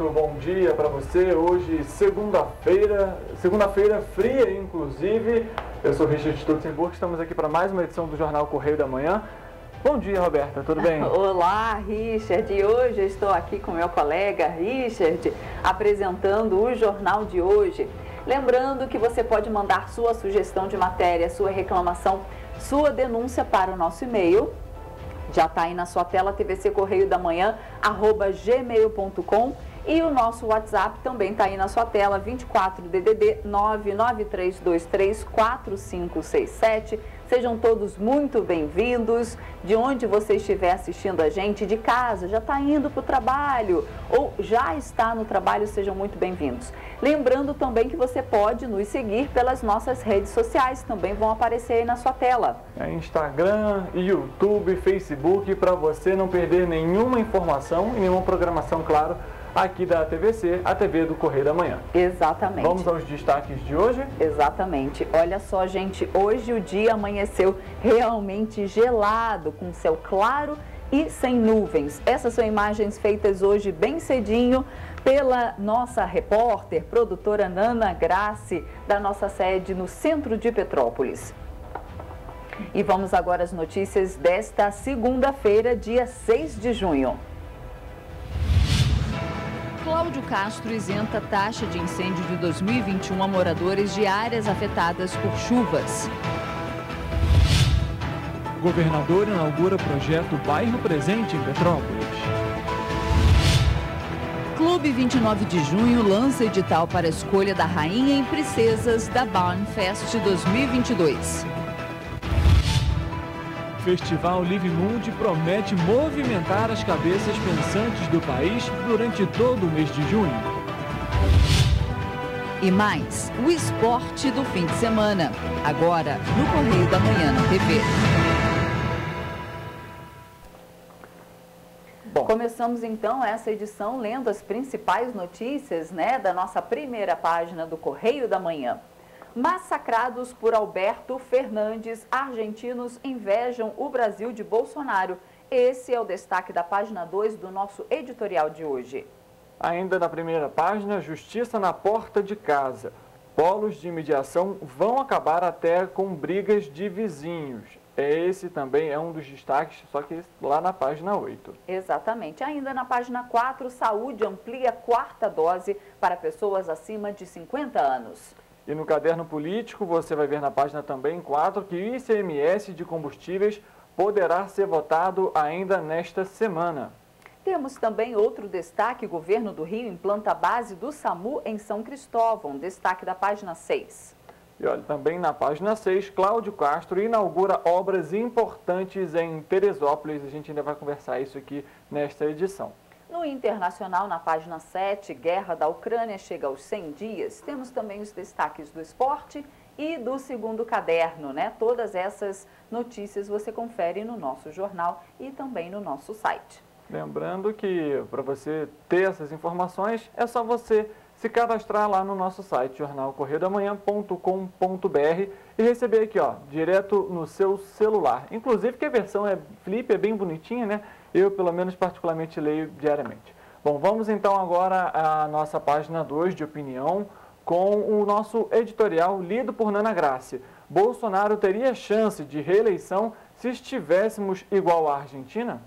muito bom dia para você. Hoje, segunda-feira fria, inclusive. Eu sou Richard Stutzenburg, estamos aqui para mais uma edição do Jornal Correio da Manhã. Bom dia, Roberta, tudo bem? Olá, Richard. E hoje eu estou aqui com meu colega Richard, apresentando o Jornal de hoje. Lembrando que você pode mandar sua sugestão de matéria, sua reclamação, sua denúncia para o nosso e-mail. Já está aí na sua tela, tvccorreiodamanhã@gmail.com, e o nosso WhatsApp também está aí na sua tela, 24 DDD 993234567. Sejam todos muito bem-vindos, de onde você estiver assistindo a gente, de casa, já está indo para o trabalho ou já está no trabalho, sejam muito bem-vindos. Lembrando também que você pode nos seguir pelas nossas redes sociais, também vão aparecer aí na sua tela. Instagram, YouTube, Facebook, para você não perder nenhuma informação e nenhuma programação, claro, aqui da TVC, a TV do Correio da Manhã. Exatamente. Vamos aos destaques de hoje? Exatamente. Olha só, gente, hoje o dia amanheceu realmente gelado, com céu claro e sem nuvens. Essas são imagens feitas hoje bem cedinho pela nossa repórter, produtora Nana Grassi, da nossa sede no centro de Petrópolis. E vamos agora às notícias desta segunda-feira, dia 6 de junho. Cláudio Castro isenta taxa de incêndio de 2021 a moradores de áreas afetadas por chuvas. O governador inaugura projeto Bairro Presente em Petrópolis. Clube 29 de Junho lança edital para a escolha da Rainha e Princesas da Barn Fest 2022. Festival Live Mundi promete movimentar as cabeças pensantes do país durante todo o mês de junho. E mais, o esporte do fim de semana, agora no Correio da Manhã na TV. Bom, começamos então essa edição lendo as principais notícias, da nossa primeira página do Correio da Manhã. Massacrados por Alberto Fernandes, argentinos invejam o Brasil de Bolsonaro. Esse é o destaque da página 2 do nosso editorial de hoje. Ainda na primeira página, justiça na porta de casa. Polos de mediação vão acabar até com brigas de vizinhos. Esse também é um dos destaques, só que lá na página 8. Exatamente. Ainda na página 4, saúde amplia quarta dose para pessoas acima de 50 anos. E no caderno político, você vai ver na página também 4 que o ICMS de combustíveis poderá ser votado ainda nesta semana. Temos também outro destaque: governo do Rio implanta a base do SAMU em São Cristóvão, destaque da página 6. E olha, também na página 6, Cláudio Castro inaugura obras importantes em Teresópolis. A gente ainda vai conversar isso aqui nesta edição. No Internacional, na página 7, guerra da Ucrânia chega aos 100 dias. Temos também os destaques do esporte e do segundo caderno, Todas essas notícias você confere no nosso jornal e também no nosso site. Lembrando que para você ter essas informações, é só você se cadastrar lá no nosso site, jornalcorreiodamanhã.com.br, e receber aqui, direto no seu celular. Inclusive que a versão é flip, é bem bonitinha, Eu, pelo menos, particularmente leio diariamente. Bom, vamos então agora à nossa página 2 de opinião com o nosso editorial lido por Nana Grassi. Bolsonaro teria chance de reeleição se estivéssemos igual à Argentina?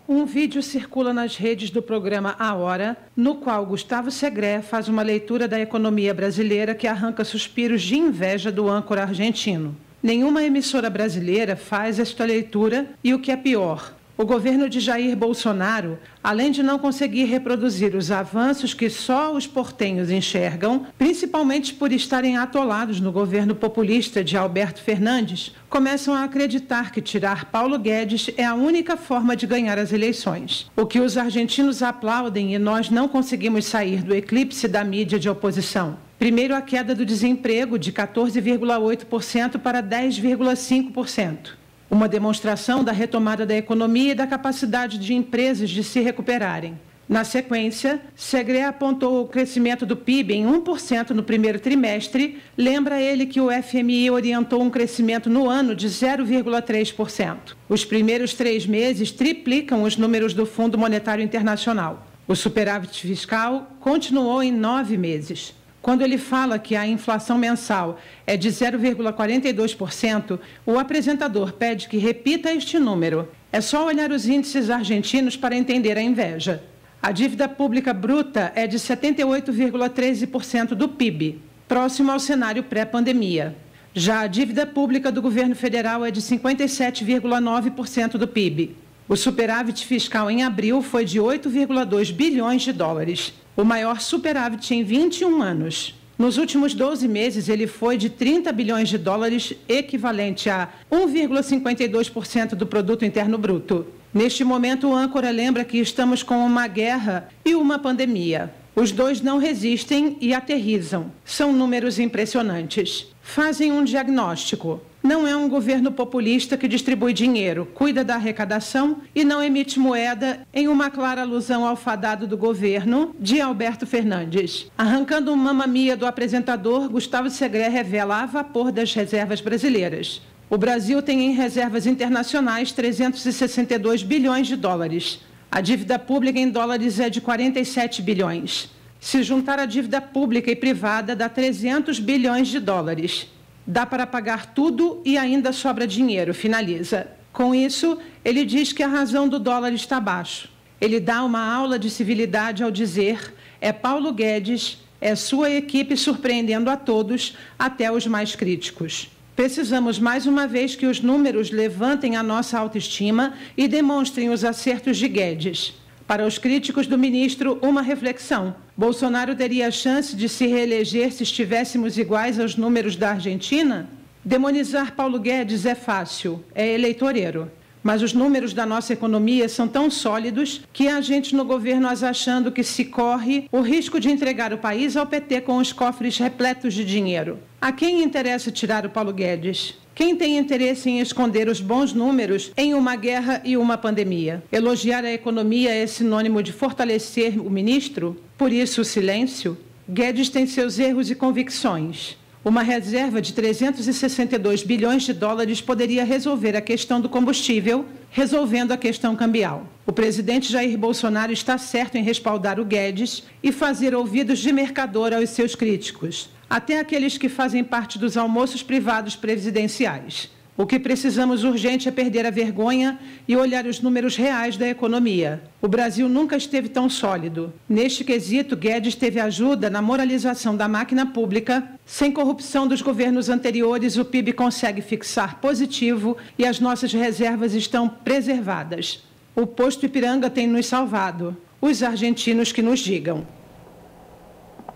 Um vídeo circula nas redes do programa A Hora, no qual Gustavo Segré faz uma leitura da economia brasileira que arranca suspiros de inveja do âncora argentino. Nenhuma emissora brasileira faz esta leitura e, o que é pior, o governo de Jair Bolsonaro, além de não conseguir reproduzir os avanços que só os portenhos enxergam, principalmente por estarem atolados no governo populista de Alberto Fernandes, começam a acreditar que tirar Paulo Guedes é a única forma de ganhar as eleições. O que os argentinos aplaudem e nós não conseguimos sair do eclipse da mídia de oposição. Primeiro, a queda do desemprego de 14,8% para 10,5%. Uma demonstração da retomada da economia e da capacidade de empresas de se recuperarem. Na sequência, Segré apontou o crescimento do PIB em 1% no primeiro trimestre. Lembra ele que o FMI orientou um crescimento no ano de 0,3%. Os primeiros 3 meses triplicam os números do Fundo Monetário Internacional. O superávit fiscal continuou em 9 meses. Quando ele fala que a inflação mensal é de 0,42%, o apresentador pede que repita este número. É só olhar os índices argentinos para entender a inveja. A dívida pública bruta é de 78,13% do PIB, próximo ao cenário pré-pandemia. Já a dívida pública do governo federal é de 57,9% do PIB. O superávit fiscal em abril foi de 8,2 bilhões de dólares, o maior superávit em 21 anos. Nos últimos 12 meses, ele foi de 30 bilhões de dólares, equivalente a 1,52% do produto interno bruto. Neste momento, o âncora lembra que estamos com uma guerra e uma pandemia. Os dois não resistem e aterrissam. São números impressionantes. Fazem um diagnóstico. Não é um governo populista que distribui dinheiro, cuida da arrecadação e não emite moeda, em uma clara alusão ao fadado do governo de Alberto Fernandes. Arrancando um mamamia do apresentador, Gustavo Segré revela a vapor das reservas brasileiras. O Brasil tem em reservas internacionais 362 bilhões de dólares. A dívida pública em dólares é de 47 bilhões. Se juntar a dívida pública e privada, dá 300 bilhões de dólares. Dá para pagar tudo e ainda sobra dinheiro, finaliza. Com isso, ele diz que a razão do dólar está baixo. Ele dá uma aula de civilidade ao dizer: é Paulo Guedes, é sua equipe surpreendendo a todos, até os mais críticos. Precisamos mais uma vez que os números levantem a nossa autoestima e demonstrem os acertos de Guedes. Para os críticos do ministro, uma reflexão. Bolsonaro teria a chance de se reeleger se estivéssemos iguais aos números da Argentina? Demonizar Paulo Guedes é fácil, é eleitoreiro. Mas os números da nossa economia são tão sólidos que há gente no governo as achando que se corre o risco de entregar o país ao PT com os cofres repletos de dinheiro. A quem interessa tirar o Paulo Guedes? Quem tem interesse em esconder os bons números em uma guerra e uma pandemia? Elogiar a economia é sinônimo de fortalecer o ministro? Por isso o silêncio? Guedes tem seus erros e convicções. Uma reserva de 362 bilhões de dólares poderia resolver a questão do combustível, resolvendo a questão cambial. O presidente Jair Bolsonaro está certo em respaldar o Guedes e fazer ouvidos de mercador aos seus críticos, até aqueles que fazem parte dos almoços privados presidenciais. O que precisamos urgente é perder a vergonha e olhar os números reais da economia. O Brasil nunca esteve tão sólido. Neste quesito, Guedes teve ajuda na moralização da máquina pública. Sem corrupção dos governos anteriores, o PIB consegue fixar positivo e as nossas reservas estão preservadas. O posto Ipiranga tem nos salvado. Os argentinos que nos digam.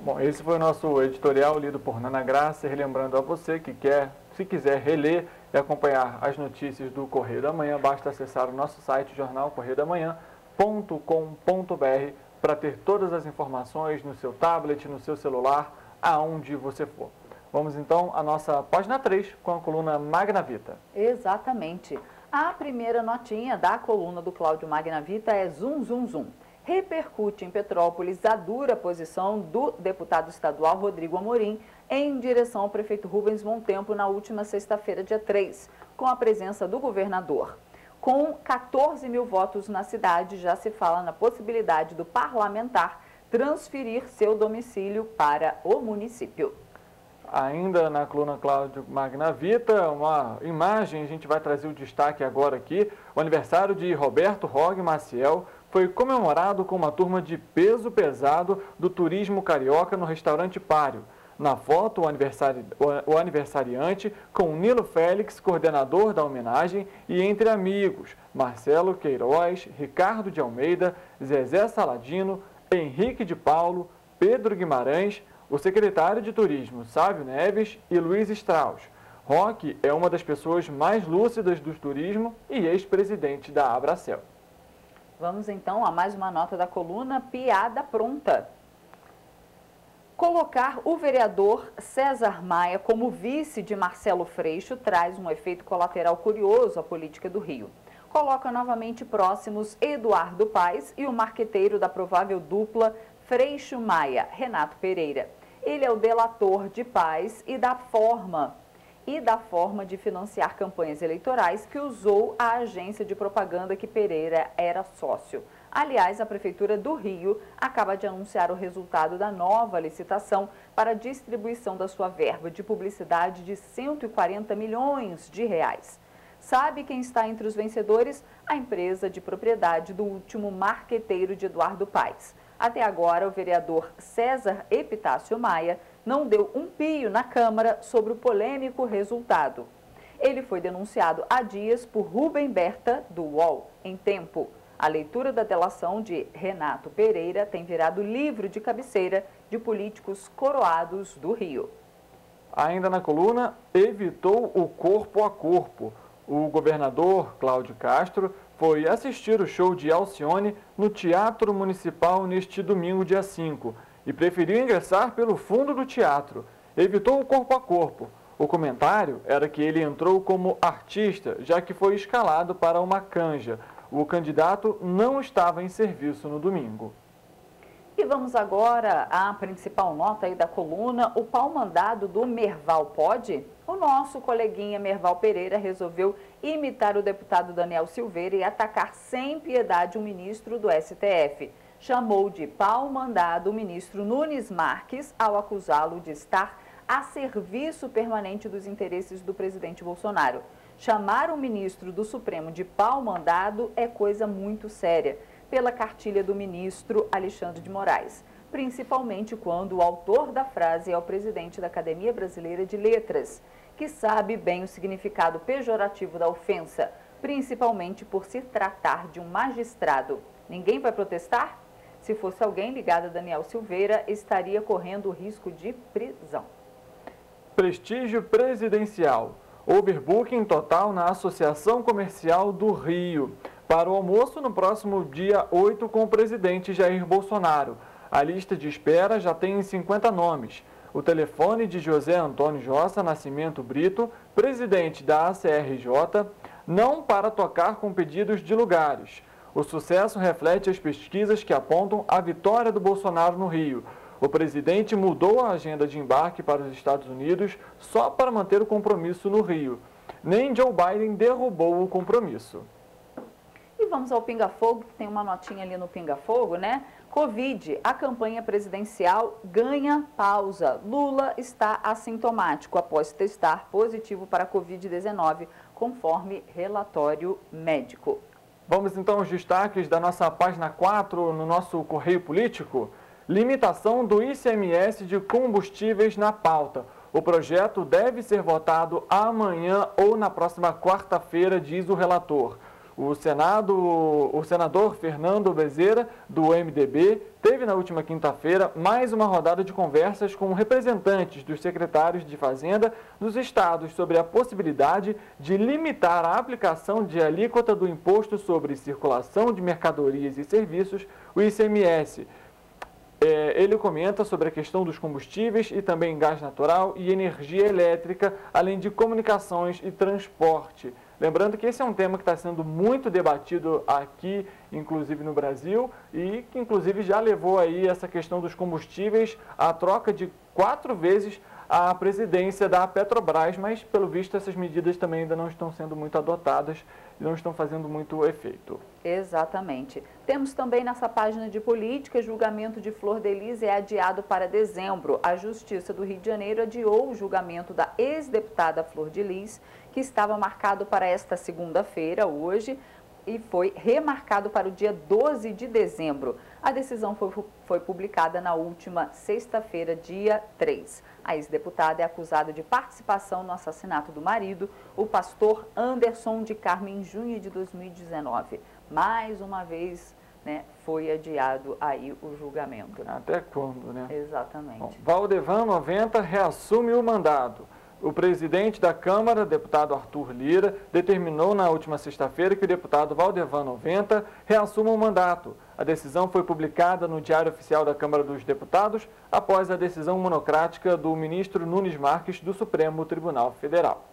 Bom, esse foi o nosso editorial lido por Nana Graça, relembrando a você que se quiser reler e acompanhar as notícias do Correio da Manhã, basta acessar o nosso site jornalcorreiodamanhã.com.br para ter todas as informações no seu tablet, no seu celular, aonde você for. Vamos então à nossa página 3 com a coluna Magna Vita. Exatamente. A primeira notinha da coluna do Cláudio Magna Vita é Zum Zum Zum. Repercute em Petrópolis a dura posição do deputado estadual Rodrigo Amorim em direção ao prefeito Rubens Montempo na última sexta-feira, dia 3, com a presença do governador. Com 14 mil votos na cidade, já se fala na possibilidade do parlamentar transferir seu domicílio para o município. Ainda na coluna Cláudio Magna Vita, uma imagem, a gente vai trazer o destaque agora aqui. O aniversário de Roberto Rog Maciel foi comemorado com uma turma de peso pesado do turismo carioca no restaurante Pário. Na foto, o aniversariante com Nilo Félix, coordenador da homenagem, e entre amigos, Marcelo Queiroz, Ricardo de Almeida, Zezé Saladino, Henrique de Paulo, Pedro Guimarães, o secretário de Turismo, Sávio Neves, e Luiz Strauss. Roque é uma das pessoas mais lúcidas do turismo e ex-presidente da Abracel. Vamos então a mais uma nota da coluna Piada Pronta. Colocar o vereador César Maia como vice de Marcelo Freixo traz um efeito colateral curioso à política do Rio. Coloca novamente próximos Eduardo Paes e o marqueteiro da provável dupla Freixo Maia, Renato Pereira. Ele é o delator de Paes e da forma e da forma de financiar campanhas eleitorais que usou a agência de propaganda que Pereira era sócio. Aliás, a Prefeitura do Rio acaba de anunciar o resultado da nova licitação para a distribuição da sua verba de publicidade de 140 milhões de reais. Sabe quem está entre os vencedores? A empresa de propriedade do último marqueteiro de Eduardo Paes. Até agora, o vereador César Epitácio Maia não deu um pio na Câmara sobre o polêmico resultado. Ele foi denunciado há dias por Rubem Berta, do UOL, em Tempo. A leitura da delação de Renato Pereira tem virado livro de cabeceira de políticos coroados do Rio. Ainda na coluna, evitou o corpo a corpo. O governador Cláudio Castro foi assistir o show de Alcione no Teatro Municipal neste domingo, dia 5, e preferiu ingressar pelo fundo do teatro. Evitou o corpo a corpo. O comentário era que ele entrou como artista, já que foi escalado para uma canja. O candidato não estava em serviço no domingo. E vamos agora à principal nota aí da coluna, o pau mandado do Merval pode? O nosso coleguinha Merval Pereira resolveu imitar o deputado Daniel Silveira e atacar sem piedade um ministro do STF. Chamou de pau mandado o ministro Nunes Marques ao acusá-lo de estar a serviço permanente dos interesses do presidente Bolsonaro. Chamar um ministro do Supremo de pau mandado é coisa muito séria, pela cartilha do ministro Alexandre de Moraes, principalmente quando o autor da frase é o presidente da Academia Brasileira de Letras, que sabe bem o significado pejorativo da ofensa, principalmente por se tratar de um magistrado. Ninguém vai protestar? Se fosse alguém ligado a Daniel Silveira, estaria correndo o risco de prisão. Prestígio presidencial. Overbooking total na Associação Comercial do Rio. Para o almoço no próximo dia 8 com o presidente Jair Bolsonaro. A lista de espera já tem 50 nomes. O telefone de José Antônio Jossa Nascimento Brito, presidente da ACRJ, não para tocar com pedidos de lugares. O sucesso reflete as pesquisas que apontam a vitória do Bolsonaro no Rio. O presidente mudou a agenda de embarque para os Estados Unidos só para manter o compromisso no Rio. Nem Joe Biden derrubou o compromisso. E vamos ao Pinga Fogo, que tem uma notinha ali no Pinga Fogo, né? Covid, a campanha presidencial ganha pausa. Lula está assintomático após testar positivo para a Covid-19, conforme relatório médico. Vamos então aos destaques da nossa página 4 no nosso Correio Político. Limitação do ICMS de combustíveis na pauta. O projeto deve ser votado amanhã ou na próxima quarta-feira, diz o relator. O senador Fernando Bezerra, do MDB, teve na última quinta-feira mais uma rodada de conversas com representantes dos secretários de Fazenda dos estados sobre a possibilidade de limitar a aplicação de alíquota do Imposto sobre Circulação de Mercadorias e Serviços, o ICMS. Ele comenta sobre a questão dos combustíveis e também gás natural e energia elétrica, além de comunicações e transporte. Lembrando que esse é um tema que está sendo muito debatido aqui, inclusive no Brasil, e que inclusive já levou aí essa questão dos combustíveis à troca de 4 vezes a presidência da Petrobras, mas pelo visto essas medidas também ainda não estão sendo muito adotadas e não estão fazendo muito efeito. Exatamente. Temos também nessa página de política, julgamento de Flor Delis é adiado para dezembro. A Justiça do Rio de Janeiro adiou o julgamento da ex-deputada Flor Delis, que estava marcado para esta segunda-feira, hoje, e foi remarcado para o dia 12 de dezembro. A decisão foi publicada na última sexta-feira, dia 3. A ex-deputada é acusada de participação no assassinato do marido, o pastor Anderson de Carmen, em junho de 2019. Mais uma vez, né, foi adiado aí o julgamento. Até quando, né? Exatamente. Bom, Valdevan 90 reassume o mandato. O presidente da Câmara, deputado Arthur Lira, determinou na última sexta-feira que o deputado Valdevan 90 reassuma o mandato. A decisão foi publicada no Diário Oficial da Câmara dos Deputados após a decisão monocrática do ministro Nunes Marques do Supremo Tribunal Federal.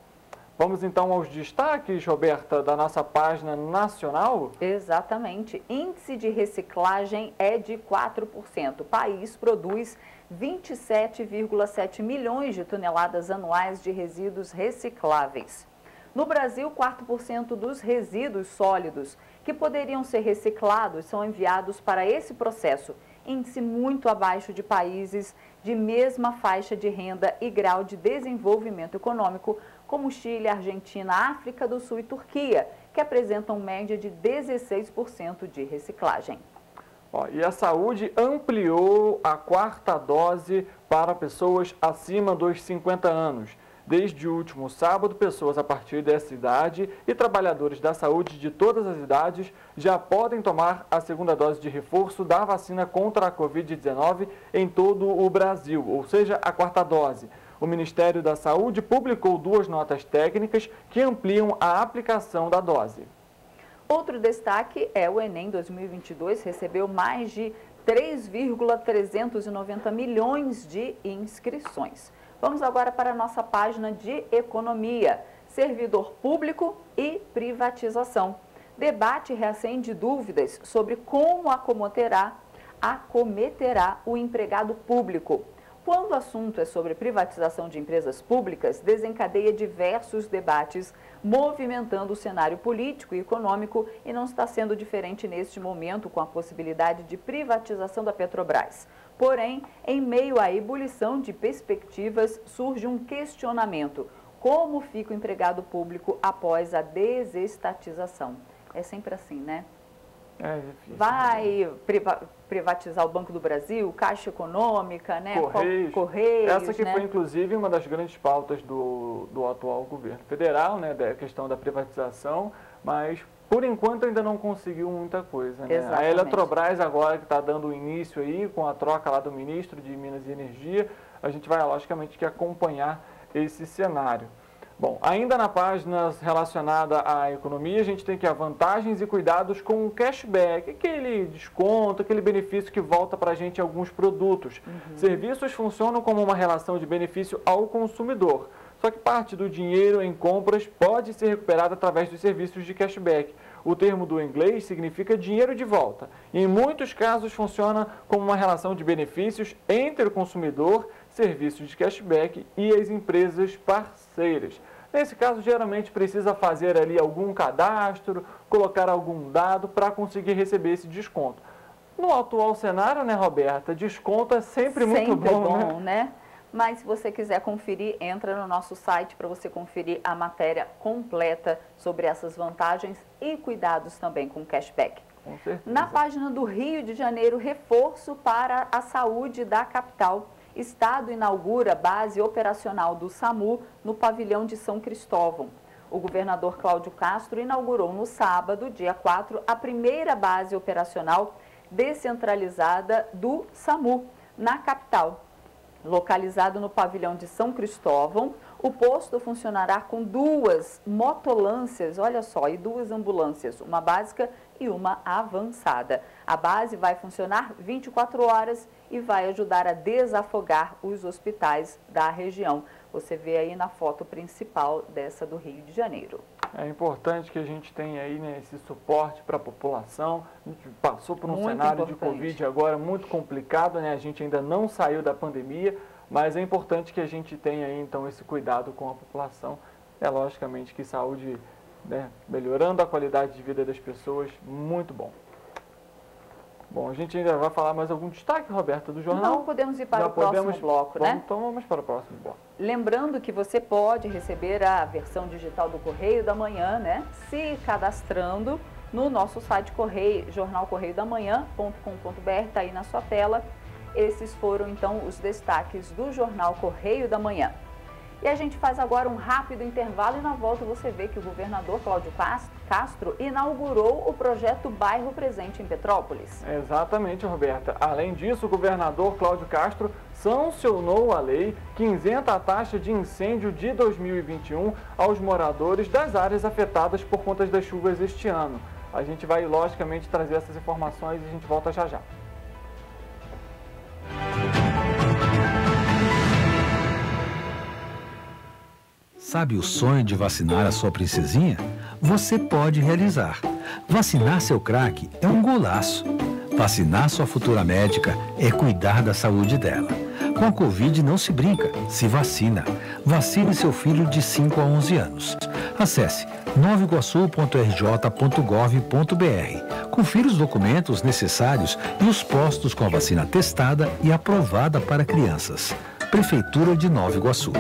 Vamos então aos destaques, Roberta, da nossa página nacional? Exatamente. Índice de reciclagem é de 4%. O país produz 27,7 milhões de toneladas anuais de resíduos recicláveis. No Brasil, 4% dos resíduos sólidos que poderiam ser reciclados são enviados para esse processo, índice muito abaixo de países de mesma faixa de renda e grau de desenvolvimento econômico, como Chile, Argentina, África do Sul e Turquia, que apresentam média de 16% de reciclagem. E a saúde ampliou a 4ª dose para pessoas acima dos 50 anos. Desde o último sábado, pessoas a partir dessa idade e trabalhadores da saúde de todas as idades já podem tomar a 2ª dose de reforço da vacina contra a Covid-19 em todo o Brasil, ou seja, a 4ª dose. O Ministério da Saúde publicou 2 notas técnicas que ampliam a aplicação da dose. Outro destaque é o Enem 2022, recebeu mais de 3,390 milhões de inscrições. Vamos agora para a nossa página de economia, servidor público e privatização. Debate reacende dúvidas sobre como acometerá o empregado público. Quando o assunto é sobre privatização de empresas públicas, desencadeia diversos debates, movimentando o cenário político e econômico, e não está sendo diferente neste momento com a possibilidade de privatização da Petrobras. Porém, em meio à ebulição de perspectivas, surge um questionamento: como fica o empregado público após a desestatização? É sempre assim, né? É difícil. Vai privatizar o Banco do Brasil, Caixa Econômica, né? Correios. Essa que né? foi, inclusive, uma das grandes pautas do atual governo federal, né? Da questão da privatização, mas, por enquanto, ainda não conseguiu muita coisa, né? Exatamente. A Eletrobras agora que está dando início aí, com a troca lá do ministro de Minas e Energia, a gente vai, logicamente, que acompanhar esse cenário. Bom, ainda na página relacionada à economia, a gente tem aqui vantagens e cuidados com o cashback, aquele desconto, aquele benefício que volta para a gente em alguns produtos. Serviços funcionam como uma relação de benefício ao consumidor, só que parte do dinheiro em compras pode ser recuperado através dos serviços de cashback. O termo do inglês significa dinheiro de volta. E em muitos casos funciona como uma relação de benefícios entre o consumidor, serviços de cashback e as empresas parceiras. Nesse caso, geralmente precisa fazer ali algum cadastro, colocar algum dado para conseguir receber esse desconto. No atual cenário, né, Roberta, desconto é sempre muito bom, né? Mas se você quiser conferir, entra no nosso site para você conferir a matéria completa sobre essas vantagens e cuidados também com cashback. Com certeza. Na página do Rio de Janeiro, reforço para a saúde da capital. Estado inaugura base operacional do SAMU no pavilhão de São Cristóvão. O governador Cláudio Castro inaugurou no sábado, dia 4, a primeira base operacional descentralizada do SAMU na capital. Localizado no pavilhão de São Cristóvão, o posto funcionará com 2 motolâncias, olha só, e 2 ambulâncias, uma básica e uma avançada. A base vai funcionar 24 horas e vai ajudar a desafogar os hospitais da região. Você vê aí na foto principal dessa do Rio de Janeiro. É importante que a gente tenha aí, né, esse suporte para a população. A gente passou por um cenário de Covid agora muito complicado, né? A gente ainda não saiu da pandemia, mas é importante que a gente tenha aí, então, esse cuidado com a população. É logicamente que saúde, né, melhorando a qualidade de vida das pessoas, muito bom. Bom, a gente ainda vai falar mais algum destaque, Roberta, do jornal? Não, podemos ir para o próximo bloco, né? Então vamos para o próximo bloco. Lembrando que você pode receber a versão digital do Correio da Manhã, né? Se cadastrando no nosso site Correio, jornalcorreiodamanhã.com.br, está aí na sua tela. Esses foram, então, os destaques do Jornal Correio da Manhã. E a gente faz agora um rápido intervalo e na volta você vê que o governador Cláudio Castro inaugurou o projeto Bairro Presente em Petrópolis. Exatamente, Roberta. Além disso, o governador Cláudio Castro sancionou a lei que isenta a taxa de incêndio de 2021 aos moradores das áreas afetadas por conta das chuvas este ano. A gente vai, logicamente, trazer essas informações e a gente volta já já. Sabe o sonho de vacinar a sua princesinha? Você pode realizar. Vacinar seu craque é um golaço. Vacinar sua futura médica é cuidar da saúde dela. Com a Covid não se brinca, se vacina. Vacine seu filho de 5 a 11 anos. Acesse novaiguaçu.rj.gov.br. Confira os documentos necessários e os postos com a vacina testada e aprovada para crianças. Prefeitura de Nova Iguaçu.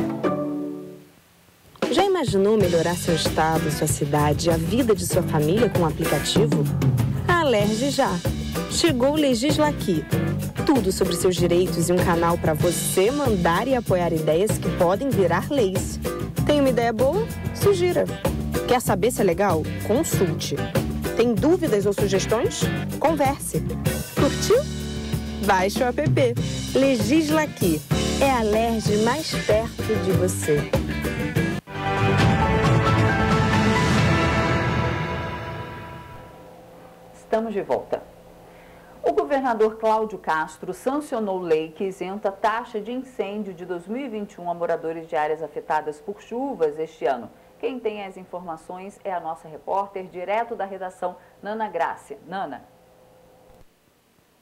Já imaginou melhorar seu estado, sua cidade e a vida de sua família com um aplicativo? A Alerj já. Chegou o Legisla Aqui. Tudo sobre seus direitos e um canal para você mandar e apoiar ideias que podem virar leis. Tem uma ideia boa? Sugira. Quer saber se é legal? Consulte. Tem dúvidas ou sugestões? Converse. Curtiu? Baixe o app. Legisla Aqui. É a Alerj mais perto de você. Estamos de volta. O governador Cláudio Castro sancionou lei que isenta taxa de incêndio de 2021 a moradores de áreas afetadas por chuvas este ano. Quem tem as informações é a nossa repórter, direto da redação, Nana Grácia. Nana.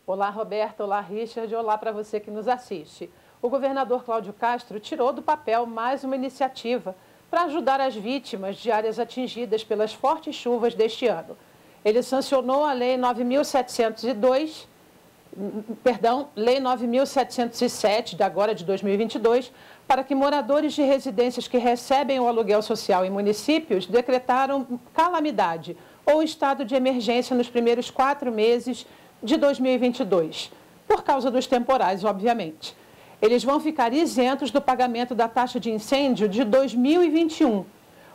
Olá, Roberta. Olá, Richard. Olá para você que nos assiste. O governador Cláudio Castro tirou do papel mais uma iniciativa para ajudar as vítimas de áreas atingidas pelas fortes chuvas deste ano. Ele sancionou a Lei 9.707, agora de 2022, para que moradores de residências que recebem o aluguel social em municípios decretaram calamidade ou estado de emergência nos primeiros 4 meses de 2022, por causa dos temporais, obviamente. Eles vão ficar isentos do pagamento da taxa de incêndio de 2021.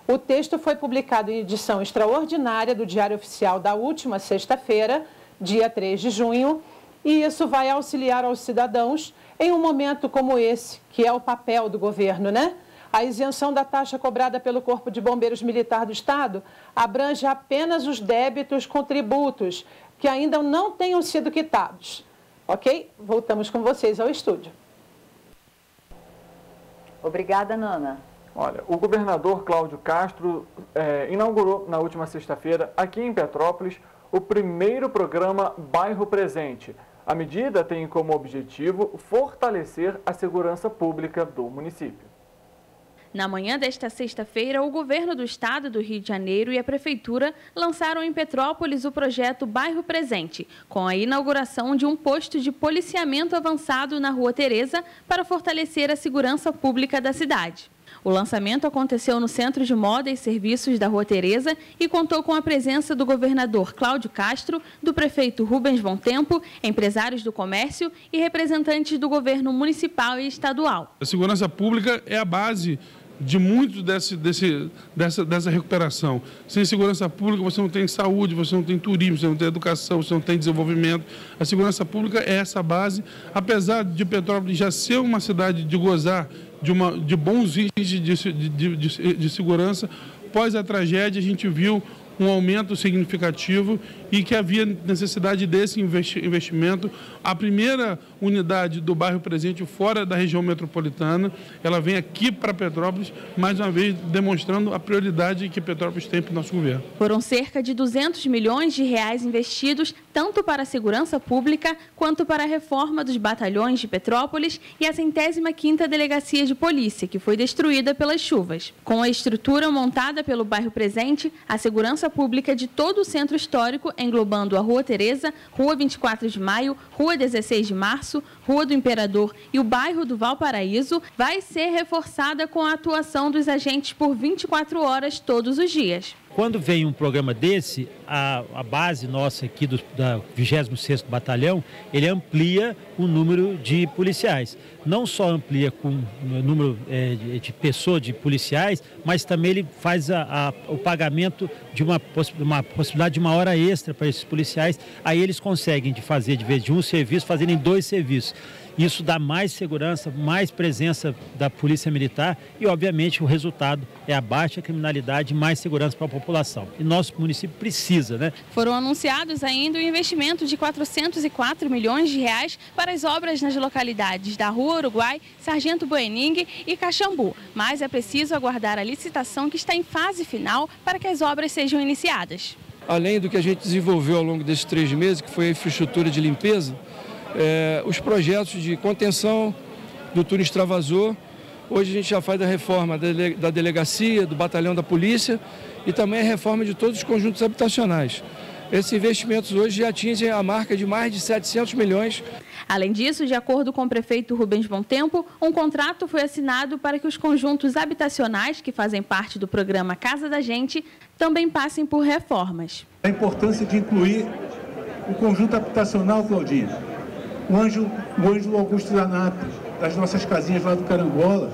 O texto foi publicado em edição extraordinária do Diário Oficial da última sexta-feira, dia 3 de junho, e isso vai auxiliar aos cidadãos em um momento como esse, que é o papel do governo, né? A isenção da taxa cobrada pelo Corpo de Bombeiros Militar do Estado abrange apenas os débitos com tributos que ainda não tenham sido quitados. Ok? Voltamos com vocês ao estúdio. Obrigada, Nana. Olha, o governador Cláudio Castro inaugurou na última sexta-feira, aqui em Petrópolis, o primeiro programa Bairro Presente. A medida tem como objetivo fortalecer a segurança pública do município. Na manhã desta sexta-feira, o governo do estado do Rio de Janeiro e a prefeitura lançaram em Petrópolis o projeto Bairro Presente, com a inauguração de um posto de policiamento avançado na Rua Teresa para fortalecer a segurança pública da cidade. O lançamento aconteceu no Centro de Moda e Serviços da Rua Teresa e contou com a presença do governador Cláudio Castro, do prefeito Rubens Bom Tempo, empresários do comércio e representantes do governo municipal e estadual. A segurança pública é a base de muito dessa recuperação. Sem segurança pública você não tem saúde, você não tem turismo, você não tem educação, você não tem desenvolvimento. A segurança pública é essa base, apesar de Petrópolis já ser uma cidade de gozar de bons índices de segurança. Após a tragédia, a gente viu um aumento significativo e que havia necessidade desse investimento. A primeira unidade do Bairro Presente fora da região metropolitana, ela vem aqui para Petrópolis, mais uma vez demonstrando a prioridade que Petrópolis tem para o nosso governo. Foram cerca de 200 milhões de reais investidos tanto para a segurança pública quanto para a reforma dos batalhões de Petrópolis e a 105ª Delegacia de Polícia, que foi destruída pelas chuvas. Com a estrutura montada pelo Bairro Presente, a segurança pública de todo o centro histórico, englobando a Rua Teresa, Rua 24 de Maio, Rua 16 de Março, Rua do Imperador e o bairro do Valparaíso, vai ser reforçada com a atuação dos agentes por 24 horas todos os dias. Quando vem um programa desse, a base nossa aqui da 26º Batalhão, ele amplia o número de policiais. Não só amplia com o número de pessoas, de policiais, mas também ele faz o pagamento de uma possibilidade de uma hora extra para esses policiais. Aí eles conseguem fazer, de vez de um serviço, fazerem 2 serviços. Isso dá mais segurança, mais presença da Polícia Militar e, obviamente, o resultado é a baixa criminalidade e mais segurança para a população. E nosso município precisa precisa, né? Foram anunciados ainda o investimento de 404 milhões de reais para as obras nas localidades da Rua Uruguai, Sargento Boening e Caxambu. Mas é preciso aguardar a licitação que está em fase final para que as obras sejam iniciadas. Além do que a gente desenvolveu ao longo desses 3 meses, que foi a infraestrutura de limpeza, os projetos de contenção do túnel extravasor. Hoje a gente já faz a reforma da delegacia, do batalhão da polícia e também a reforma de todos os conjuntos habitacionais. Esses investimentos hoje já atingem a marca de mais de 700 milhões. Além disso, de acordo com o prefeito Rubens Bontempo, um contrato foi assinado para que os conjuntos habitacionais que fazem parte do programa Casa da Gente também passem por reformas. A importância de incluir o conjunto habitacional, Claudinha. O Ângelo Augusto Zanato, das nossas casinhas lá do Carangola,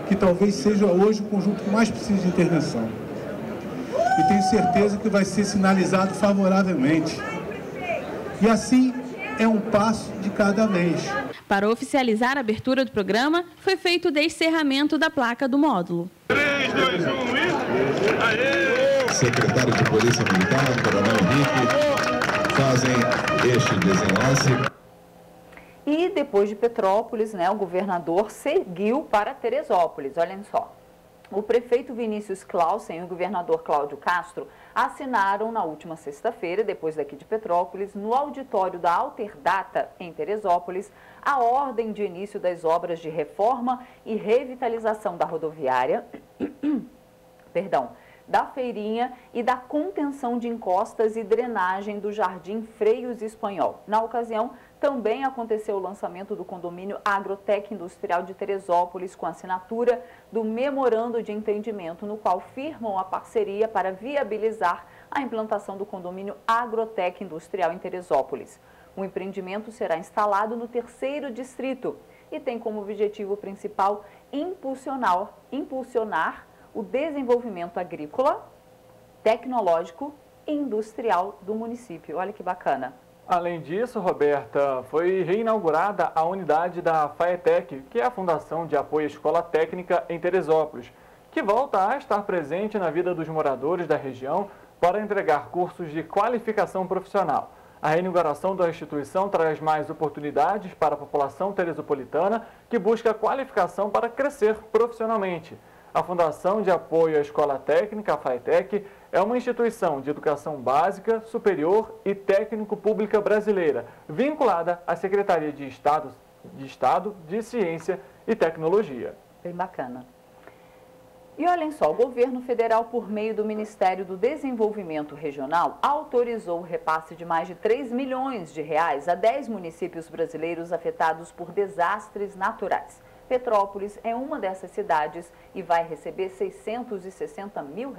que talvez seja hoje o conjunto que mais precisa de intervenção. E tenho certeza que vai ser sinalizado favoravelmente. E assim é um passo de cada vez. Para oficializar a abertura do programa, foi feito o descerramento da placa do módulo. 3, 2, 1 e... Aê! Secretário de Polícia Militar, Coronel Henrique, fazem este desenlace. E depois de Petrópolis, o governador seguiu para Teresópolis. Olhem só. O prefeito Vinícius Clausen e o governador Cláudio Castro assinaram na última sexta-feira, depois daqui de Petrópolis, no auditório da Alterdata, em Teresópolis, a ordem de início das obras de reforma e revitalização da rodoviária, da feirinha e da contenção de encostas e drenagem do Jardim Freios Espanhol. Na ocasião, também aconteceu o lançamento do condomínio Agrotec Industrial de Teresópolis, com assinatura do memorando de entendimento, no qual firmam a parceria para viabilizar a implantação do condomínio Agrotec Industrial em Teresópolis. O empreendimento será instalado no 3º distrito e tem como objetivo principal impulsionar o desenvolvimento agrícola, tecnológico e industrial do município. Olha que bacana. Além disso, Roberta, foi reinaugurada a unidade da FAETEC, que é a Fundação de Apoio à Escola Técnica em Teresópolis, que volta a estar presente na vida dos moradores da região para entregar cursos de qualificação profissional. A reinauguração da instituição traz mais oportunidades para a população teresopolitana que busca qualificação para crescer profissionalmente. A Fundação de Apoio à Escola Técnica, a FAETEC, é uma instituição de educação básica, superior e técnico pública brasileira, vinculada à Secretaria de Estado de Ciência e Tecnologia. Bem bacana. E olhem só, o governo federal, por meio do Ministério do Desenvolvimento Regional, autorizou o repasse de mais de 3 milhões de reais a 10 municípios brasileiros afetados por desastres naturais. Petrópolis é uma dessas cidades e vai receber R$660 mil.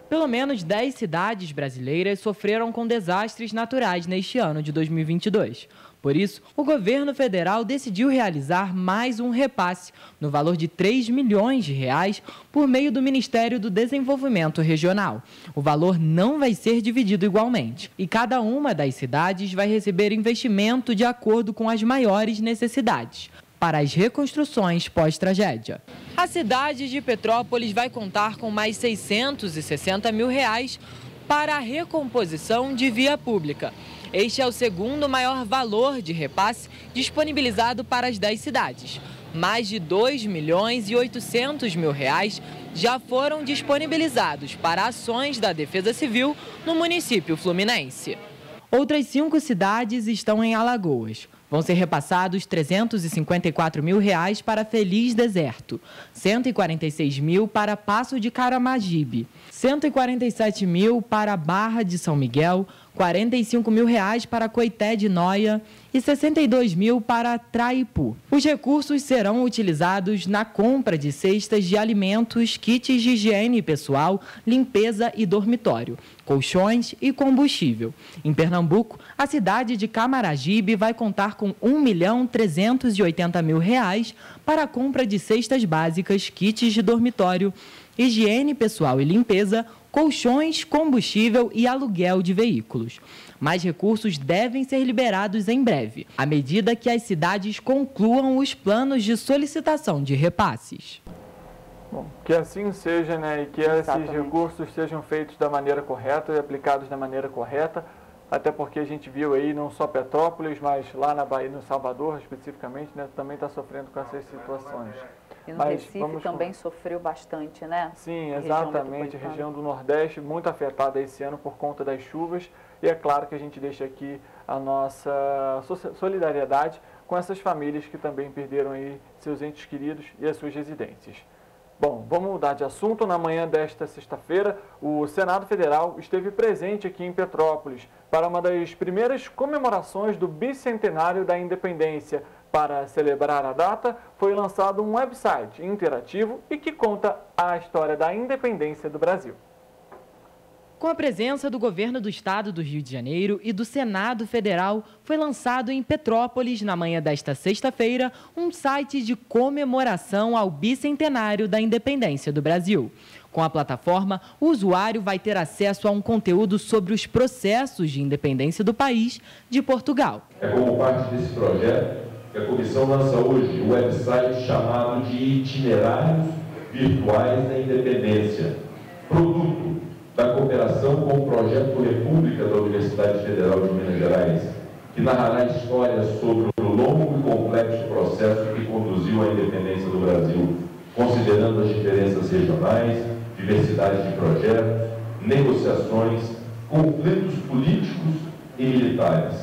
Pelo menos 10 cidades brasileiras sofreram com desastres naturais neste ano de 2022. Por isso, o governo federal decidiu realizar mais um repasse no valor de 3 milhões de reais por meio do Ministério do Desenvolvimento Regional. O valor não vai ser dividido igualmente e cada uma das cidades vai receber investimento de acordo com as maiores necessidades para as reconstruções pós-tragédia. A cidade de Petrópolis vai contar com mais R$660 mil para a recomposição de via pública. Este é o segundo maior valor de repasse disponibilizado para as 10 cidades. Mais de R$2.800.000 já foram disponibilizados para ações da Defesa Civil no município fluminense. Outras 5 cidades estão em Alagoas. Vão ser repassados R$354 mil para Feliz Deserto, R$146 mil para Passo de Caramagibe, R$147 mil para Barra de São Miguel, R$45 mil para Coité de Noia e R$62 mil para Traipu. Os recursos serão utilizados na compra de cestas de alimentos, kits de higiene pessoal, limpeza e dormitório, colchões e combustível. Em Pernambuco, a cidade de Camaragibe vai contar com R$1.380.000 para a compra de cestas básicas, kits de dormitório, higiene pessoal e limpeza, colchões, combustível e aluguel de veículos. Mais recursos devem ser liberados em breve, à medida que as cidades concluam os planos de solicitação de repasses. Bom, que assim seja, né, e que esses recursos sejam feitos da maneira correta e aplicados da maneira correta, até porque a gente viu aí não só Petrópolis, mas lá na Bahia, no Salvador especificamente, né, também está sofrendo com essas situações. E no Recife também sofreu bastante, né? Sim, exatamente, a região do Nordeste muito afetada esse ano por conta das chuvas, e é claro que a gente deixa aqui a nossa solidariedade com essas famílias que também perderam aí seus entes queridos e as suas residências. Bom, vamos mudar de assunto. Na manhã desta sexta-feira, o Senado Federal esteve presente aqui em Petrópolis para uma das primeiras comemorações do bicentenário da independência. Para celebrar a data, foi lançado um website interativo e que conta a história da independência do Brasil. Com a presença do governo do estado do Rio de Janeiro e do Senado Federal, foi lançado em Petrópolis, na manhã desta sexta-feira, um site de comemoração ao bicentenário da independência do Brasil. Com a plataforma, o usuário vai ter acesso a um conteúdo sobre os processos de independência do país de Portugal. É como parte desse projeto que a comissão lança hoje o website chamado de Itinerários Virtuais da Independência, produto da cooperação com o Projeto República da Universidade Federal de Minas Gerais, que narrará histórias sobre o longo e complexo processo que conduziu à independência do Brasil, considerando as diferenças regionais, diversidade de projetos, negociações, conflitos políticos e militares.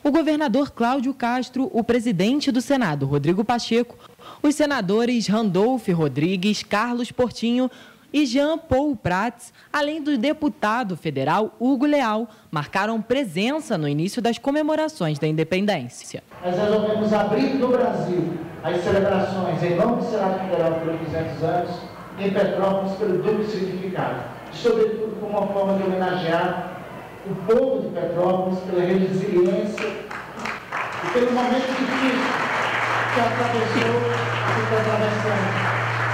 O governador Cláudio Castro, o presidente do Senado, Rodrigo Pacheco, os senadores Randolph Rodrigues, Carlos Portinho e Jean Paul Prats, além do deputado federal Hugo Leal, marcaram presença no início das comemorações da independência. Nós resolvemos abrir no Brasil as celebrações em nome do Senado Federal pelos 200 anos, em Petrópolis pelo duplo significado, sobretudo como uma forma de homenagear o povo de Petrópolis pela resiliência e pelo momento difícil que atravessou e que está atravessando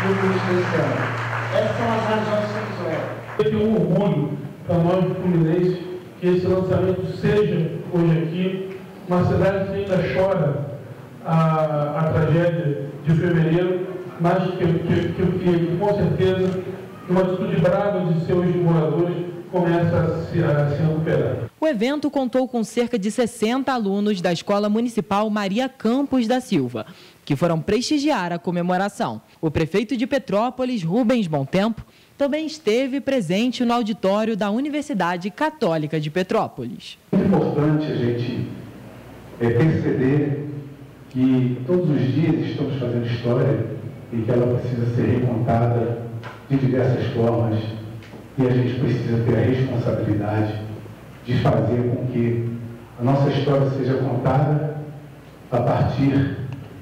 no curso desse ano. Essas são as razões que nos levam. É um orgulho para nós do Fluminense que esse lançamento seja hoje aqui, uma cidade que ainda chora a tragédia de fevereiro, mas que com certeza, numa atitude brava de seus moradores, começa a se recuperar. O evento contou com cerca de 60 alunos da Escola Municipal Maria Campos da Silva, que foram prestigiar a comemoração. O prefeito de Petrópolis, Rubens Bontempo, também esteve presente no auditório da Universidade Católica de Petrópolis. É importante a gente perceber que todos os dias estamos fazendo história e que ela precisa ser recontada de diversas formas. E a gente precisa ter a responsabilidade de fazer com que a nossa história seja contada a partir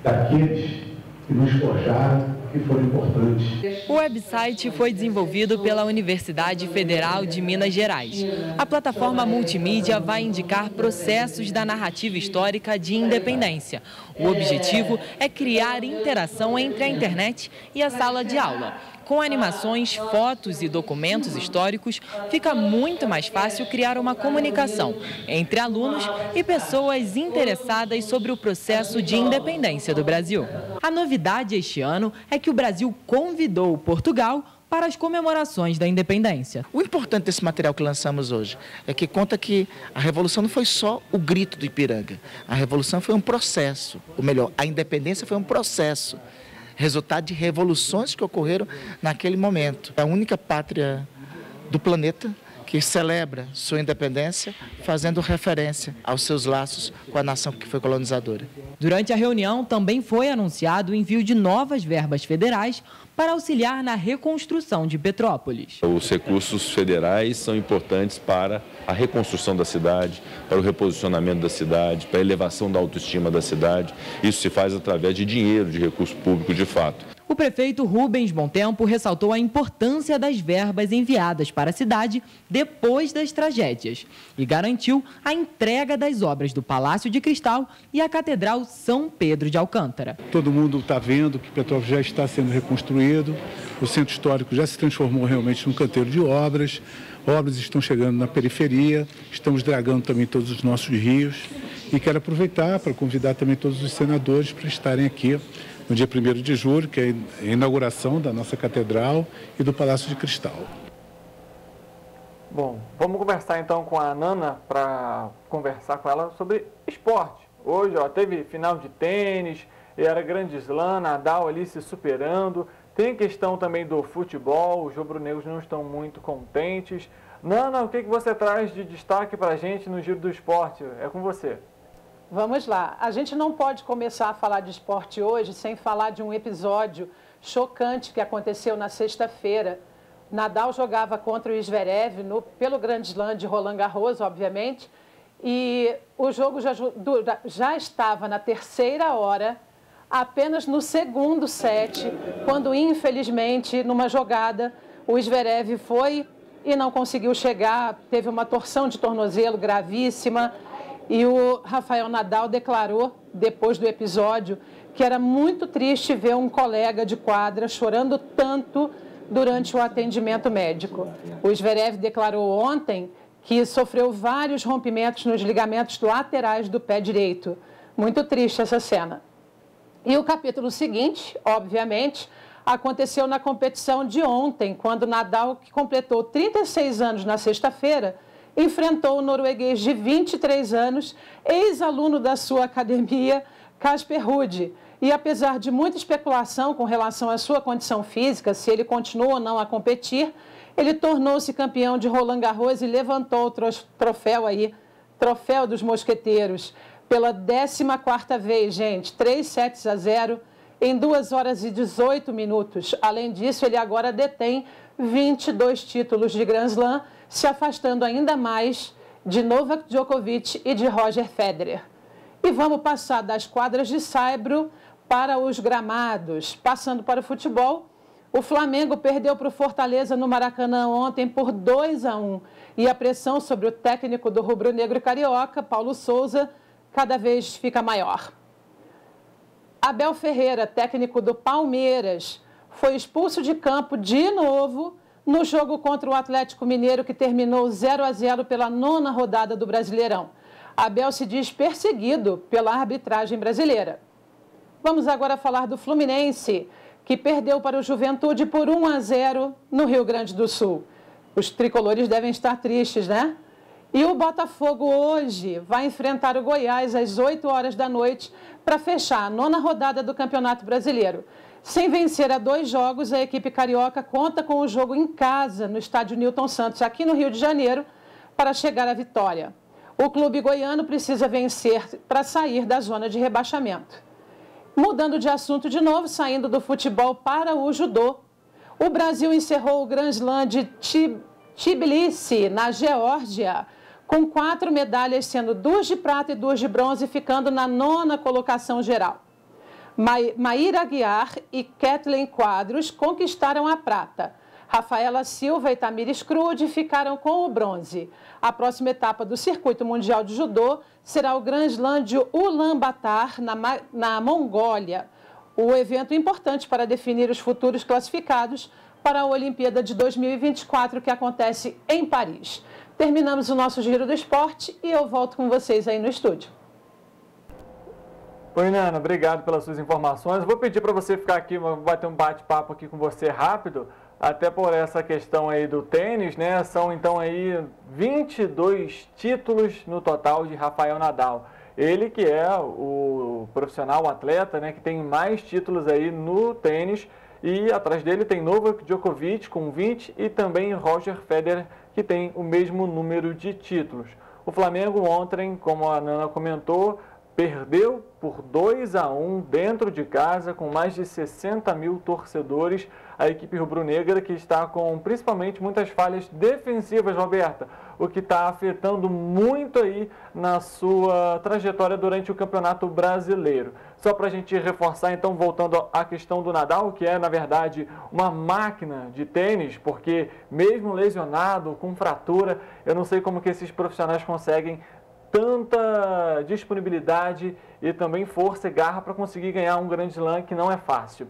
daqueles que nos forjaram, que foram importantes. O website foi desenvolvido pela Universidade Federal de Minas Gerais. A plataforma multimídia vai indicar processos da narrativa histórica de independência. O objetivo é criar interação entre a internet e a sala de aula. Com animações, fotos e documentos históricos, fica muito mais fácil criar uma comunicação entre alunos e pessoas interessadas sobre o processo de independência do Brasil. A novidade este ano é que o Brasil convidou Portugal para as comemorações da independência. O importante desse material que lançamos hoje é que conta que a Revolução não foi só o grito do Ipiranga. A Revolução foi um processo, ou melhor, a independência foi um processo, resultado de revoluções que ocorreram naquele momento. É a única pátria do planeta que celebra sua independência, fazendo referência aos seus laços com a nação que foi colonizadora. Durante a reunião, também foi anunciado o envio de novas verbas federais para auxiliar na reconstrução de Petrópolis. Os recursos federais são importantes para a reconstrução da cidade, para o reposicionamento da cidade, para a elevação da autoestima da cidade. Isso se faz através de dinheiro, de recurso público de fato. O prefeito Rubens Bontempo ressaltou a importância das verbas enviadas para a cidade depois das tragédias e garantiu a entrega das obras do Palácio de Cristal e a Catedral São Pedro de Alcântara. Todo mundo está vendo que Petrópolis já está sendo reconstruído, o centro histórico já se transformou realmente num canteiro de obras, obras estão chegando na periferia, estamos dragando também todos os nossos rios e quero aproveitar para convidar também todos os senadores para estarem aqui no dia 1º de julho, que é a inauguração da nossa Catedral e do Palácio de Cristal. Bom, vamos conversar então com a Nana para conversar com ela sobre esporte. Hoje, teve final de tênis, era grande slam, Nadal ali se superando. Tem questão também do futebol, os rubro-negros não estão muito contentes. Nana, o que você traz de destaque para a gente no Giro do Esporte? É com você. Vamos lá. A gente não pode começar a falar de esporte hoje sem falar de um episódio chocante que aconteceu na sexta-feira. Nadal jogava contra o Zverev pelo Grand Slam de Roland Garros, obviamente, e o jogo já estava na terceira hora, apenas no segundo set, quando, infelizmente, numa jogada, o Zverev foi e não conseguiu chegar, teve uma torção de tornozelo gravíssima, e o Rafael Nadal declarou, depois do episódio, que era muito triste ver um colega de quadra chorando tanto durante o atendimento médico. O Zverev declarou ontem que sofreu vários rompimentos nos ligamentos laterais do pé direito. Muito triste essa cena. E o capítulo seguinte, obviamente, aconteceu na competição de ontem, quando Nadal, que completou 36 anos na sexta-feira, enfrentou o norueguês de 23 anos, ex-aluno da sua academia, Casper Ruud. E apesar de muita especulação com relação à sua condição física, se ele continua ou não a competir, ele tornou-se campeão de Roland Garros e levantou o troféu dos mosqueteiros, pela 14ª vez, gente, 3-0 em 2 horas e 18 minutos. Além disso, ele agora detém 22 títulos de Grand Slam, se afastando ainda mais de Novak Djokovic e de Roger Federer. E vamos passar das quadras de saibro para os gramados. Passando para o futebol, o Flamengo perdeu para o Fortaleza no Maracanã ontem por 2-1. E a pressão sobre o técnico do rubro-negro carioca, Paulo Souza, cada vez fica maior. Abel Ferreira, técnico do Palmeiras, foi expulso de campo de novo no jogo contra o Atlético Mineiro, que terminou 0-0 pela 9ª rodada do Brasileirão. Abel se diz perseguido pela arbitragem brasileira. Vamos agora falar do Fluminense, que perdeu para o Juventude por 1-0 no Rio Grande do Sul. Os tricolores devem estar tristes, né? E o Botafogo hoje vai enfrentar o Goiás às 8 horas da noite para fechar a 9ª rodada do Campeonato Brasileiro. Sem vencer a 2 jogos, a equipe carioca conta com o jogo em casa no estádio Newton Santos, aqui no Rio de Janeiro, para chegar à vitória. O clube goiano precisa vencer para sair da zona de rebaixamento. Mudando de assunto de novo, saindo do futebol para o judô, o Brasil encerrou o Grand Slam de Tbilisi, na Geórgia, com 4 medalhas, sendo 2 de prata e 2 de bronze, ficando na 9ª colocação geral. Maíra Aguiar e Kathleen Quadros conquistaram a prata. Rafaela Silva e Tamires Crude ficaram com o bronze. A próxima etapa do Circuito Mundial de Judô será o Grand Slam de Ulaanbaatar, na Mongólia. O evento importante para definir os futuros classificados para a Olimpíada de 2024, que acontece em Paris. Terminamos o nosso Giro do Esporte e eu volto com vocês aí no estúdio. Oi, Nana, obrigado pelas suas informações. Vou pedir para você ficar aqui, bater um bate-papo aqui com você rápido, até por essa questão aí do tênis, né? São então aí 22 títulos no total de Rafael Nadal. Ele que é o profissional, o atleta, né, que tem mais títulos aí no tênis, e atrás dele tem Novak Djokovic com 20 e também Roger Federer, que tem o mesmo número de títulos. O Flamengo ontem, como a Nana comentou, perdeu por 2-1 dentro de casa, com mais de 60 mil torcedores. A equipe rubro-negra, que está com principalmente muitas falhas defensivas, Roberta, o que está afetando muito aí na sua trajetória durante o Campeonato Brasileiro. Só para a gente reforçar, então, voltando à questão do Nadal, que é, na verdade, uma máquina de tênis, porque mesmo lesionado, com fratura, eu não sei como que esses profissionais conseguem tanta disponibilidade e também força e garra para conseguir ganhar um Grand Slam, que não é fácil.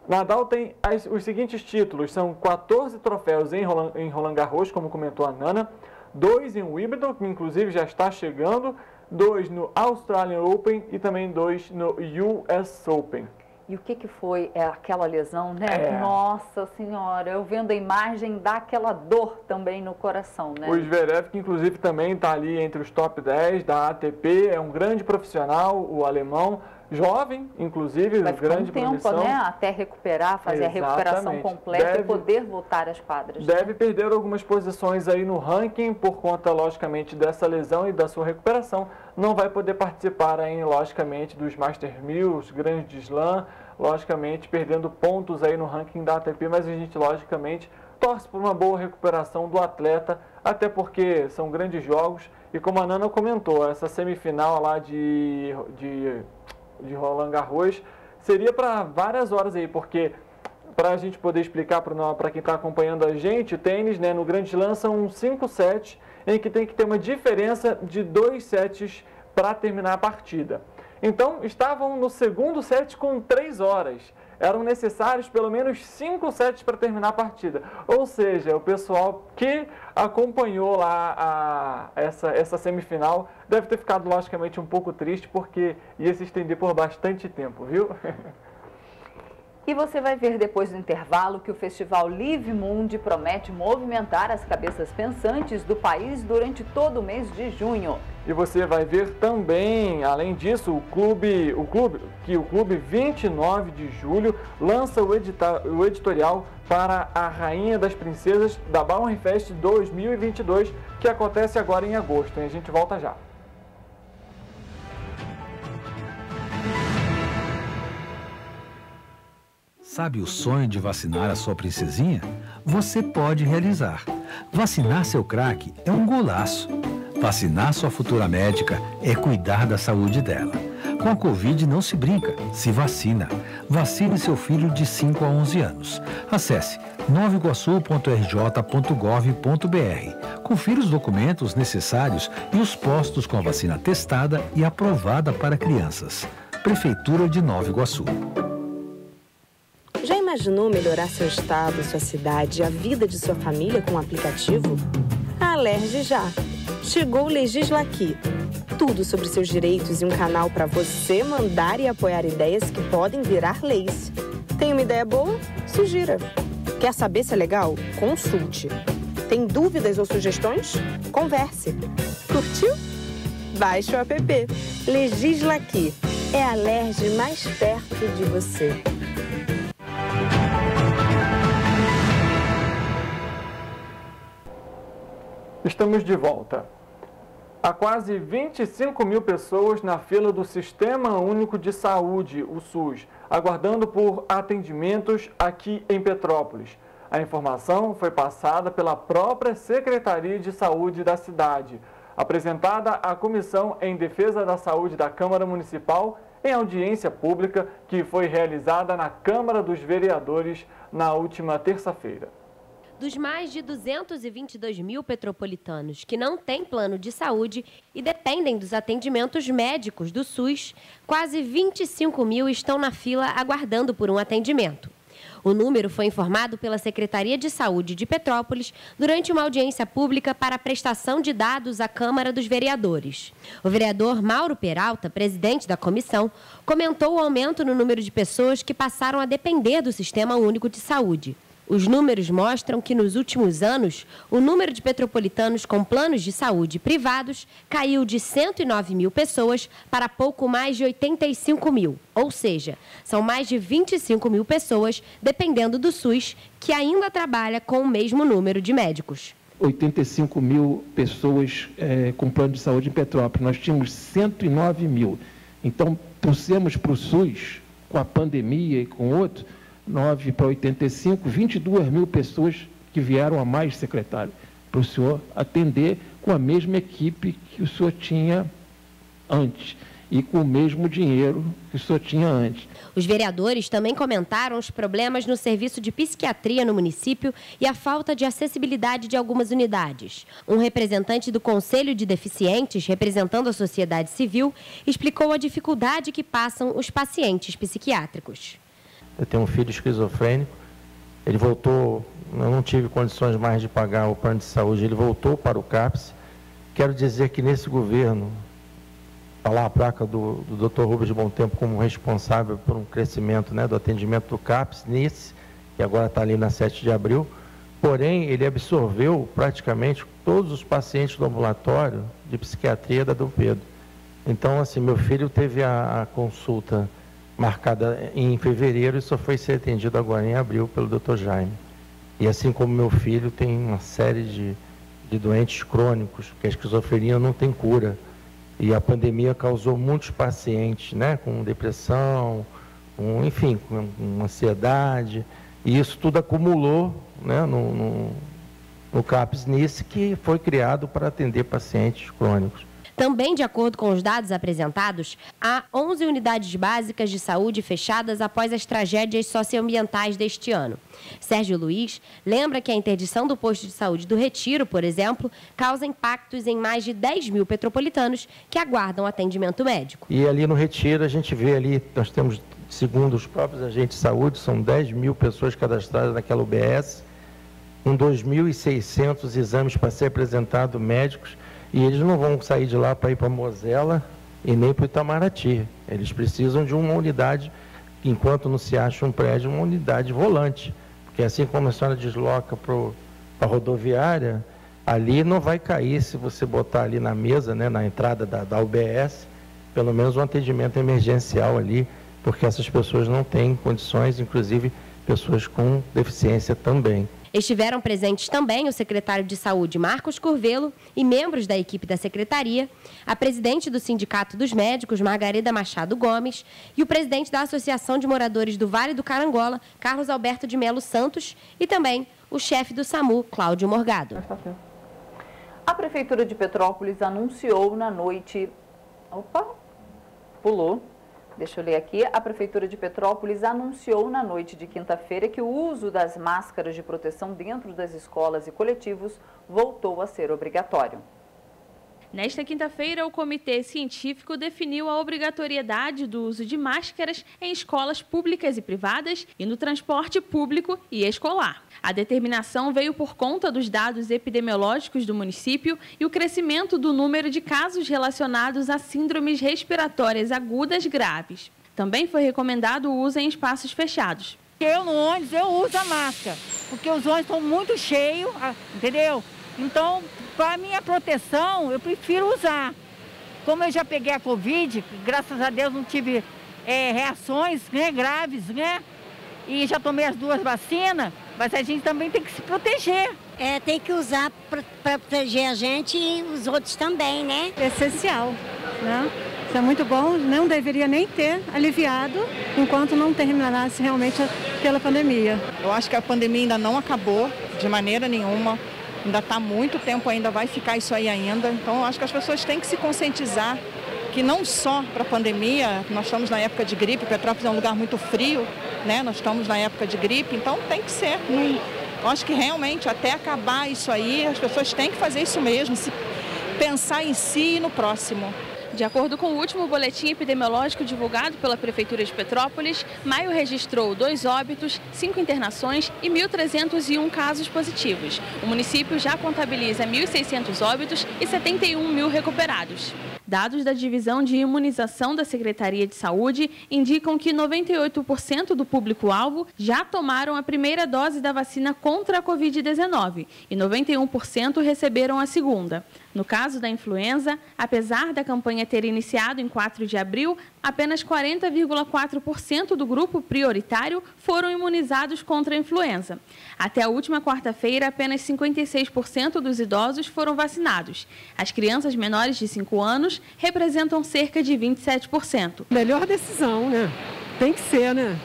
Nadal tem os seguintes títulos, são 14 troféus em Roland Garros, como comentou a Nana, 2 em Wimbledon, que inclusive já está chegando, 2 no Australian Open e também 2 no US Open. E o que foi aquela lesão, né? Nossa Senhora, eu vendo a imagem dá aquela dor também no coração, né? O Zverev, que inclusive também está ali entre os top 10 da ATP, é um grande profissional, o alemão, jovem, inclusive, vai ficar grande um tempo, promissão, né? Até recuperar, fazer a recuperação completa e poder voltar às quadras. Deve perder algumas posições aí no ranking por conta, logicamente, dessa lesão e da sua recuperação. Não vai poder participar aí, logicamente, dos Master 1000, os grandes Slam, logicamente, perdendo pontos aí no ranking da ATP, mas a gente, logicamente, torce por uma boa recuperação do atleta, até porque são grandes jogos. E como a Nana comentou, essa semifinal lá de Roland Garros seria para várias horas aí, porque para a gente poder explicar para quem está acompanhando a gente, o tênis, né, no Grande Slam são 5 sets, em que tem que ter uma diferença de 2 sets para terminar a partida. Então, estavam no segundo set com 3 horas. Eram necessários pelo menos 5 sets para terminar a partida. Ou seja, o pessoal que acompanhou lá essa semifinal deve ter ficado, logicamente, um pouco triste, porque ia se estender por bastante tempo, viu? E você vai ver depois do intervalo que o Festival Live Mundi promete movimentar as cabeças pensantes do país durante todo o mês de junho. E você vai ver também, além disso, o clube 29 de julho lança o editorial para a Rainha das Princesas da Bauernfest 2022, que acontece agora em agosto. E a gente volta já. Sabe o sonho de vacinar a sua princesinha? Você pode realizar. Vacinar seu craque é um golaço. Vacinar sua futura médica é cuidar da saúde dela. Com a Covid não se brinca, se vacina. Vacine seu filho de 5 a 11 anos. Acesse novaiguaçu.rj.gov.br. Confira os documentos necessários e os postos com a vacina testada e aprovada para crianças. Prefeitura de Nova Iguaçu. Já imaginou melhorar seu estado, sua cidade e a vida de sua família com um aplicativo? A Alerj já. Chegou o Legislaqui. Tudo sobre seus direitos e um canal para você mandar e apoiar ideias que podem virar leis. Tem uma ideia boa? Sugira. Quer saber se é legal? Consulte. Tem dúvidas ou sugestões? Converse. Curtiu? Baixe o app. Legislaqui. É a Alerj mais perto de você. Estamos de volta. Há quase 25 mil pessoas na fila do Sistema Único de Saúde, o SUS, aguardando por atendimentos aqui em Petrópolis. A informação foi passada pela própria Secretaria de Saúde da cidade, apresentada à Comissão em Defesa da Saúde da Câmara Municipal em audiência pública que foi realizada na Câmara dos Vereadores na última terça-feira. Dos mais de 222 mil petropolitanos que não têm plano de saúde e dependem dos atendimentos médicos do SUS, quase 25 mil estão na fila aguardando por um atendimento. O número foi informado pela Secretaria de Saúde de Petrópolis durante uma audiência pública para a prestação de dados à Câmara dos Vereadores. O vereador Mauro Peralta, presidente da comissão, comentou o aumento no número de pessoas que passaram a depender do Sistema Único de Saúde. Os números mostram que, nos últimos anos, o número de petropolitanos com planos de saúde privados caiu de 109 mil pessoas para pouco mais de 85 mil. Ou seja, são mais de 25 mil pessoas dependendo do SUS, que ainda trabalha com o mesmo número de médicos. 85 mil pessoas com plano de saúde em Petrópolis. Nós tínhamos 109 mil. Então, trouxemos para o SUS, com a pandemia e com outro, 9 para 85, 22 mil pessoas que vieram a mais, secretário, para o senhor atender com a mesma equipe que o senhor tinha antes e com o mesmo dinheiro que o senhor tinha antes. Os vereadores também comentaram os problemas no serviço de psiquiatria no município e a falta de acessibilidade de algumas unidades. Um representante do Conselho de Deficientes, representando a sociedade civil, explicou a dificuldade que passam os pacientes psiquiátricos. Eu tenho um filho esquizofrênico, ele voltou, eu não tive condições mais de pagar o plano de saúde, ele voltou para o CAPS. Quero dizer que nesse governo Está lá a placa do Dr. Rubens de Bom Tempo como responsável por um crescimento, né, do atendimento do CAPS, NIS, que agora está ali na 7 de abril. Porém, ele absorveu praticamente todos os pacientes do ambulatório de psiquiatria da Dom Pedro. Então, assim, meu filho teve a consulta marcada em fevereiro e só foi ser atendido agora em abril pelo Dr. Jaime. E assim como meu filho, tem uma série de doentes crônicos, porque a esquizofrenia não tem cura. E a pandemia causou muitos pacientes, né, com depressão, enfim, com ansiedade. E isso tudo acumulou, né, no CAPS NIS, que foi criado para atender pacientes crônicos. Também, de acordo com os dados apresentados, há 11 unidades básicas de saúde fechadas após as tragédias socioambientais deste ano. Sérgio Luiz lembra que a interdição do posto de saúde do Retiro, por exemplo, causa impactos em mais de 10 mil petropolitanos que aguardam atendimento médico. E ali no Retiro, a gente vê ali, nós temos, segundo os próprios agentes de saúde, são 10 mil pessoas cadastradas naquela UBS, com 2.600 exames para ser apresentado médicos, e eles não vão sair de lá para ir para Mosela e nem para o Itamaraty. Eles precisam de uma unidade, enquanto não se acha um prédio, uma unidade volante. Porque assim como a senhora desloca para a rodoviária, ali não vai cair se você botar ali na mesa, né, na entrada da UBS, pelo menos um atendimento emergencial ali, porque essas pessoas não têm condições, inclusive pessoas com deficiência também. Estiveram presentes também o secretário de Saúde, Marcos Curvelo, e membros da equipe da secretaria, a presidente do Sindicato dos Médicos, Margarida Machado Gomes, e o presidente da Associação de Moradores do Vale do Carangola, Carlos Alberto de Melo Santos, e também o chefe do SAMU, Cláudio Morgado. A Prefeitura de Petrópolis anunciou na noite... Opa, pulou. Deixa eu ler aqui. A Prefeitura de Petrópolis anunciou na noite de quinta-feira que o uso das máscaras de proteção dentro das escolas e coletivos voltou a ser obrigatório. Nesta quinta-feira, o Comitê Científico definiu a obrigatoriedade do uso de máscaras em escolas públicas e privadas e no transporte público e escolar. A determinação veio por conta dos dados epidemiológicos do município e o crescimento do número de casos relacionados a síndromes respiratórias agudas graves. Também foi recomendado o uso em espaços fechados. Eu no ônibus, eu uso a máscara, porque os ônibus estão muito cheios, entendeu? Então, para a minha proteção, eu prefiro usar. Como eu já peguei a Covid, graças a Deus não tive reações, né, graves, né? E já tomei as 2 vacinas, mas a gente também tem que se proteger. Tem que usar para proteger a gente e os outros também, né? É essencial, né? Isso é muito bom, não deveria nem ter aliviado enquanto não terminasse realmente pela pandemia. Eu acho que a pandemia ainda não acabou de maneira nenhuma. Ainda está muito tempo, ainda vai ficar isso aí ainda. Então, eu acho que as pessoas têm que se conscientizar que não só para a pandemia, nós estamos na época de gripe, Petrópolis é um lugar muito frio, né? Nós estamos na época de gripe, então tem que ser. Eu acho que realmente, até acabar isso aí, as pessoas têm que fazer isso mesmo, pensar em si e no próximo. De acordo com o último boletim epidemiológico divulgado pela Prefeitura de Petrópolis, maio registrou 2 óbitos, 5 internações e 1.301 casos positivos. O município já contabiliza 1.600 óbitos e 71 mil recuperados. Dados da Divisão de Imunização da Secretaria de Saúde indicam que 98% do público-alvo já tomaram a primeira dose da vacina contra a Covid-19 e 91% receberam a segunda. No caso da influenza, apesar da campanha ter iniciado em 4 de abril, apenas 40,4% do grupo prioritário foram imunizados contra a influenza. Até a última quarta-feira, apenas 56% dos idosos foram vacinados. As crianças menores de 5 anos representam cerca de 27%. Melhor decisão, né? Tem que ser, né?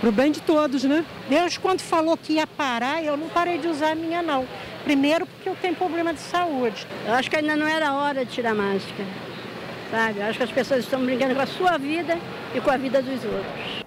Pro bem de todos, né? Deus, quando falou que ia parar, eu não parei de usar a minha, não. Primeiro, porque eu tenho problema de saúde. Eu acho que ainda não era hora de tirar máscara, sabe? Eu acho que as pessoas estão brincando com a sua vida e com a vida dos outros.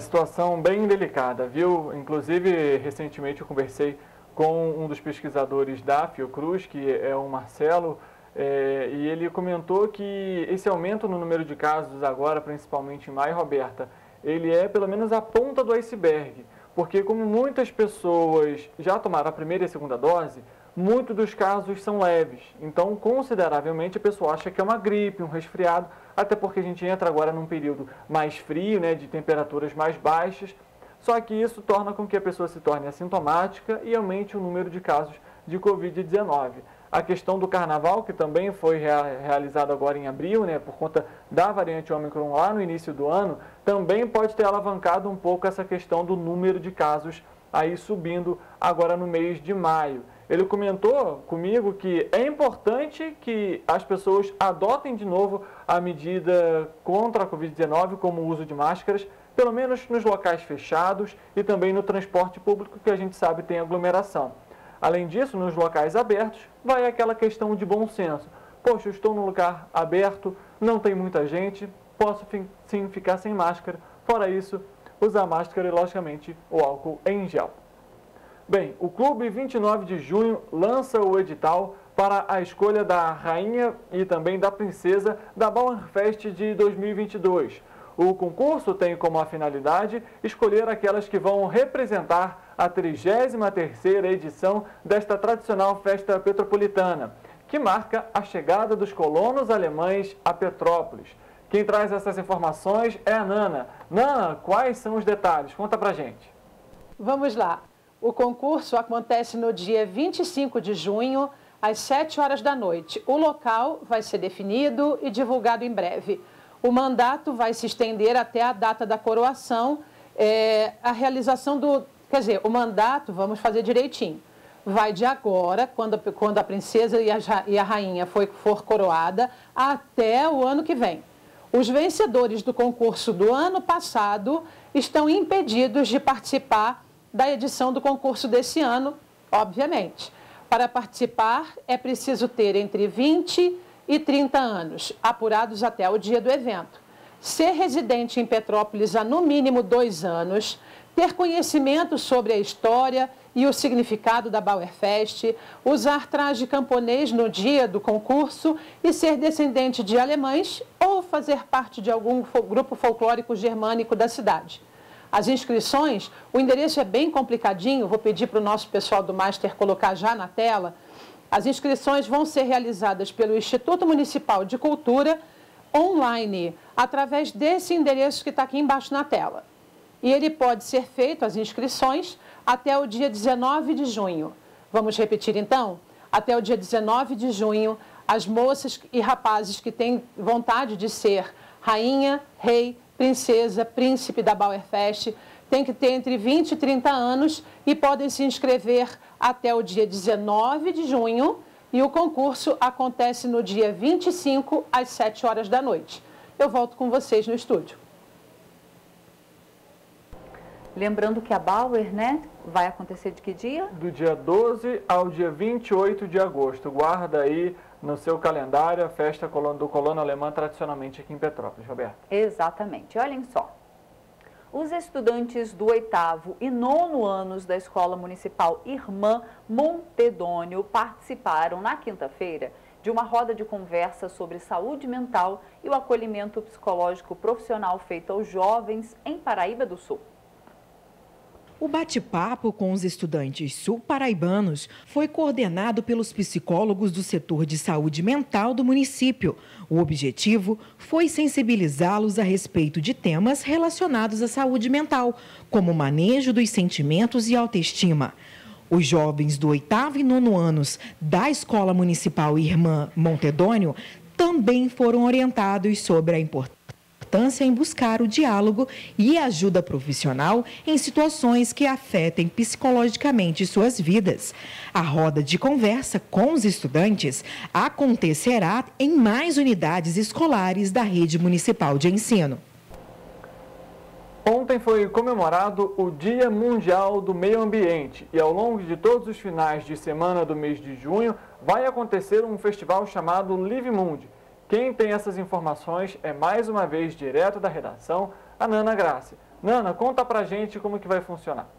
Situação bem delicada, viu? Inclusive, recentemente eu conversei com um dos pesquisadores da Fiocruz, que é o Marcelo, e ele comentou que esse aumento no número de casos agora, principalmente em maio, Roberta, ele é pelo menos a ponta do iceberg, porque como muitas pessoas já tomaram a primeira e a segunda dose, muitos dos casos são leves. Então, consideravelmente, a pessoa acha que é uma gripe, um resfriado, até porque a gente entra agora num período mais frio, né, de temperaturas mais baixas. Só que isso torna com que a pessoa se torne assintomática e aumente o número de casos de Covid-19. A questão do carnaval, que também foi realizado agora em abril, né, por conta da variante Ômicron lá no início do ano, também pode ter alavancado um pouco essa questão do número de casos aí subindo agora no mês de maio. Ele comentou comigo que é importante que as pessoas adotem de novo a medida contra a Covid-19, como o uso de máscaras, pelo menos nos locais fechados e também no transporte público, que a gente sabe tem aglomeração. Além disso, nos locais abertos, vai aquela questão de bom senso. Poxa, eu estou num lugar aberto, não tem muita gente, posso sim ficar sem máscara. Fora isso, usar máscara e, logicamente, o álcool em gel. Bem, o Clube 29 de Junho lança o edital para a escolha da rainha e também da princesa da Bauernfest de 2022. O concurso tem como finalidade escolher aquelas que vão representar a 33ª edição desta tradicional festa petropolitana, que marca a chegada dos colonos alemães a Petrópolis. Quem traz essas informações é a Nana. Nana, quais são os detalhes? Conta pra gente. Vamos lá. O concurso acontece no dia 25 de junho, às 7 horas da noite. O local vai ser definido e divulgado em breve. O mandato vai se estender até a data da coroação, a realização do... Quer dizer, o mandato, vamos fazer direitinho, vai de agora, quando a princesa e a rainha for coroada, até o ano que vem. Os vencedores do concurso do ano passado estão impedidos de participar da edição do concurso desse ano, obviamente. Para participar, é preciso ter entre 20 e 30 anos, apurados até o dia do evento. Ser residente em Petrópolis há no mínimo 2 anos, ter conhecimento sobre a história e o significado da Bauernfest, usar traje camponês no dia do concurso e ser descendente de alemães ou fazer parte de algum grupo folclórico germânico da cidade. As inscrições, o endereço é bem complicadinho, vou pedir para o nosso pessoal do Master colocar já na tela. As inscrições vão ser realizadas pelo Instituto Municipal de Cultura online, através desse endereço que está aqui embaixo na tela. E ele pode ser feito, as inscrições, até o dia 19 de junho. Vamos repetir então? Até o dia 19 de junho, as moças e rapazes que têm vontade de ser rainha, rei, princesa, príncipe da Bauernfest, têm que ter entre 20 e 30 anos e podem se inscrever até o dia 19 de junho e o concurso acontece no dia 25 às 7 horas da noite. Eu volto com vocês no estúdio. Lembrando que a Bauer, né, vai acontecer de que dia? Do dia 12 ao dia 28 de agosto. Guarda aí no seu calendário a festa do colono alemão tradicionalmente aqui em Petrópolis, Roberto. Exatamente. Olhem só. Os estudantes do 8º e 9º anos da Escola Municipal Irmã Montedônio participaram na quinta-feira de uma roda de conversa sobre saúde mental e o acolhimento psicológico profissional feito aos jovens em Paraíba do Sul. O bate-papo com os estudantes sul-paraibanos foi coordenado pelos psicólogos do setor de saúde mental do município. O objetivo foi sensibilizá-los a respeito de temas relacionados à saúde mental, como o manejo dos sentimentos e autoestima. Os jovens do 8º e 9º anos da Escola Municipal Irmã Montedônio também foram orientados sobre a importância em buscar o diálogo e ajuda profissional em situações que afetem psicologicamente suas vidas. A roda de conversa com os estudantes acontecerá em mais unidades escolares da rede municipal de ensino. Ontem foi comemorado o Dia Mundial do Meio Ambiente e ao longo de todos os finais de semana do mês de junho vai acontecer um festival chamado Live Mundi. Quem tem essas informações é, mais uma vez, direto da redação, a Nana Graça. Nana, conta pra gente como que vai funcionar.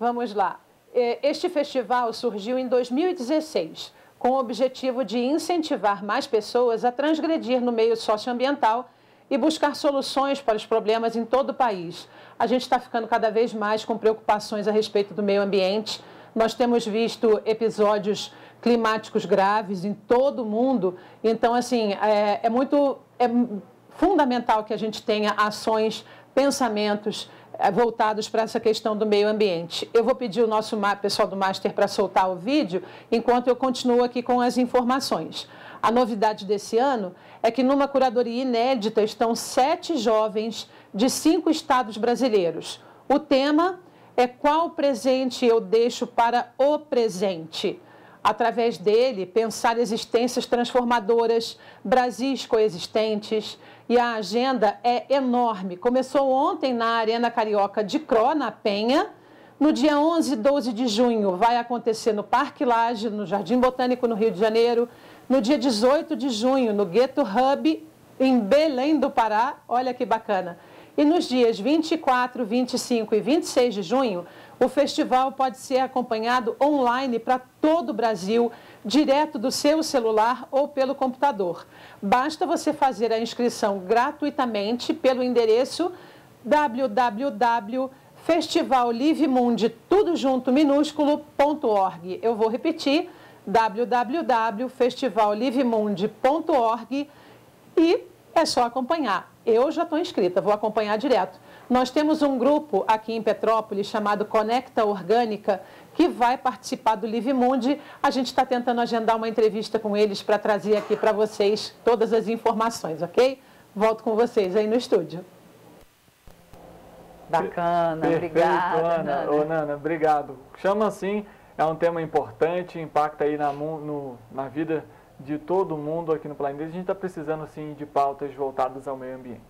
Vamos lá. Este festival surgiu em 2016, com o objetivo de incentivar mais pessoas a transgredir no meio socioambiental e buscar soluções para os problemas em todo o país. A gente está ficando cada vez mais com preocupações a respeito do meio ambiente. Nós temos visto episódios climáticos graves em todo o mundo. Então, assim, é fundamental que a gente tenha ações, pensamentos voltados para essa questão do meio ambiente. Eu vou pedir o nosso pessoal do Master para soltar o vídeo, enquanto eu continuo aqui com as informações. A novidade desse ano é que numa curadoria inédita estão 7 jovens de 5 estados brasileiros. O tema é qual presente eu deixo para o presente. Através dele, pensar existências transformadoras, Brasis coexistentes. E a agenda é enorme. Começou ontem na Arena Carioca de Cro, na Penha. No dia 11 e 12 de junho vai acontecer no Parque Lage, no Jardim Botânico, no Rio de Janeiro. No dia 18 de junho, no Gueto Hub, em Belém do Pará. Olha que bacana. E nos dias 24, 25 e 26 de junho, o festival pode ser acompanhado online para todo o Brasil, direto do seu celular ou pelo computador. Basta você fazer a inscrição gratuitamente pelo endereço www.festivallivmundi.org. Eu vou repetir, www.festivallivmundi.org, e é só acompanhar. Eu já estou inscrita, vou acompanhar direto. Nós temos um grupo aqui em Petrópolis chamado Conecta Orgânica, que vai participar do Livemundi. A gente está tentando agendar uma entrevista com eles para trazer aqui para vocês todas as informações, ok? Volto com vocês aí no estúdio. Bacana, Perfeito, obrigada, Ana. Ô, Nana, obrigado. Chama assim, é um tema importante, impacta aí na vida de todo mundo aqui no planeta. A gente está precisando, sim, de pautas voltadas ao meio ambiente.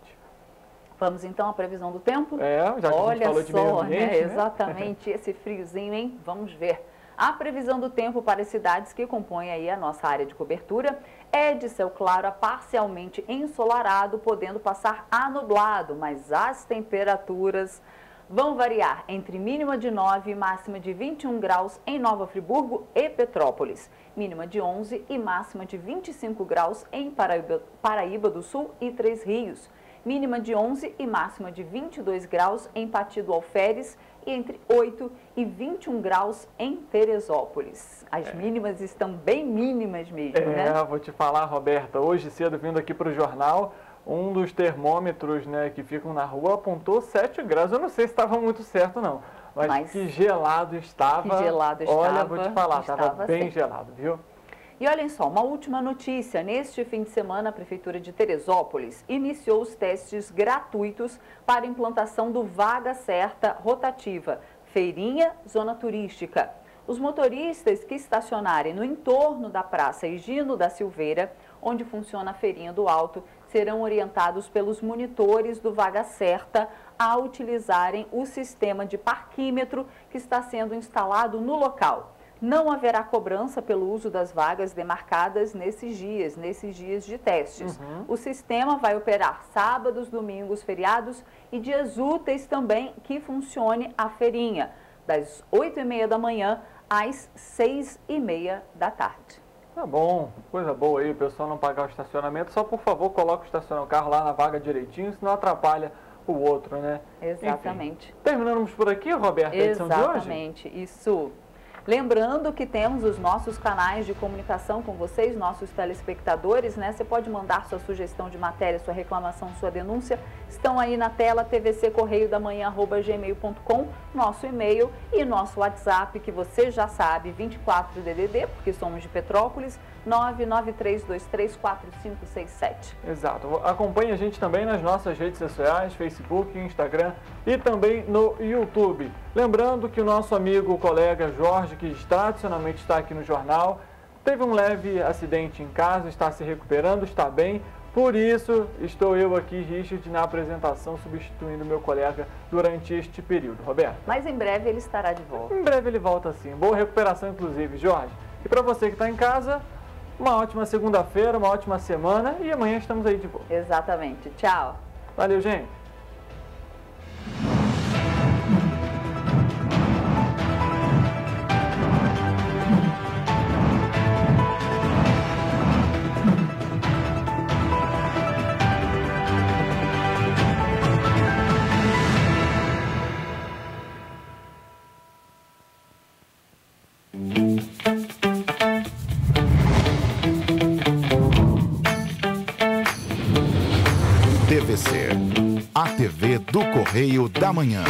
Vamos, então, à previsão do tempo? Já que a gente falou de meio ambiente, né? Exatamente, esse friozinho, hein? Vamos ver. A previsão do tempo para as cidades que compõem aí a nossa área de cobertura é de céu claro a parcialmente ensolarado, podendo passar a nublado, mas as temperaturas vão variar entre mínima de 9 e máxima de 21 graus em Nova Friburgo e Petrópolis, mínima de 11 e máxima de 25 graus em Paraíba do Sul e Três Rios, mínima de 11 e máxima de 22 graus em Pati do Alferes e entre 8 e 21 graus em Teresópolis. As mínimas estão bem mínimas mesmo, né? Vou te falar, Roberta, hoje cedo vindo aqui para o jornal, um dos termômetros, né, que ficam na rua apontou 7 graus. Eu não sei se estava muito certo, não. Mas que gelado estava. Que gelado estava. Olha, vou te falar, estava bem gelado, viu? E olhem só, uma última notícia. Neste fim de semana, a Prefeitura de Teresópolis iniciou os testes gratuitos para a implantação do Vaga Certa Rotativa, Feirinha Zona Turística. Os motoristas que estacionarem no entorno da Praça Higino da Silveira, onde funciona a Feirinha do Alto, serão orientados pelos monitores do Vaga Certa a utilizarem o sistema de parquímetro que está sendo instalado no local. Não haverá cobrança pelo uso das vagas demarcadas nesses dias de testes. O sistema vai operar sábados, domingos, feriados e dias úteis também que funcione a feirinha, das 8h30 da manhã às 6h30 da tarde. Tá bom, coisa boa aí, o pessoal não pagar o estacionamento. Só, por favor, coloque o carro lá na vaga direitinho, senão atrapalha o outro, né? Exatamente. Enfim, terminamos por aqui, Roberta, a edição de hoje? Exatamente, isso. Lembrando que temos os nossos canais de comunicação com vocês, nossos telespectadores, né? Você pode mandar sua sugestão de matéria, sua reclamação, sua denúncia. Estão aí na tela, tvccorreiodamanhã@gmail.com, nosso e-mail e nosso WhatsApp, que você já sabe, 24 DDD, porque somos de Petrópolis, 993234567. Exato. Acompanhe a gente também nas nossas redes sociais, Facebook, Instagram e também no YouTube. Lembrando que o nosso amigo, colega Jorge, que tradicionalmente está aqui no jornal, teve um leve acidente em casa, está se recuperando, está bem. Por isso, estou eu aqui, Richard, na apresentação, substituindo meu colega durante este período. Roberto? Mas em breve ele estará de volta. Em breve ele volta sim. Boa recuperação, inclusive, Jorge. E para você que está em casa, uma ótima segunda-feira, uma ótima semana e amanhã estamos aí de volta. Exatamente. Tchau. Valeu, gente. TVC, a TV do Correio da Manhã.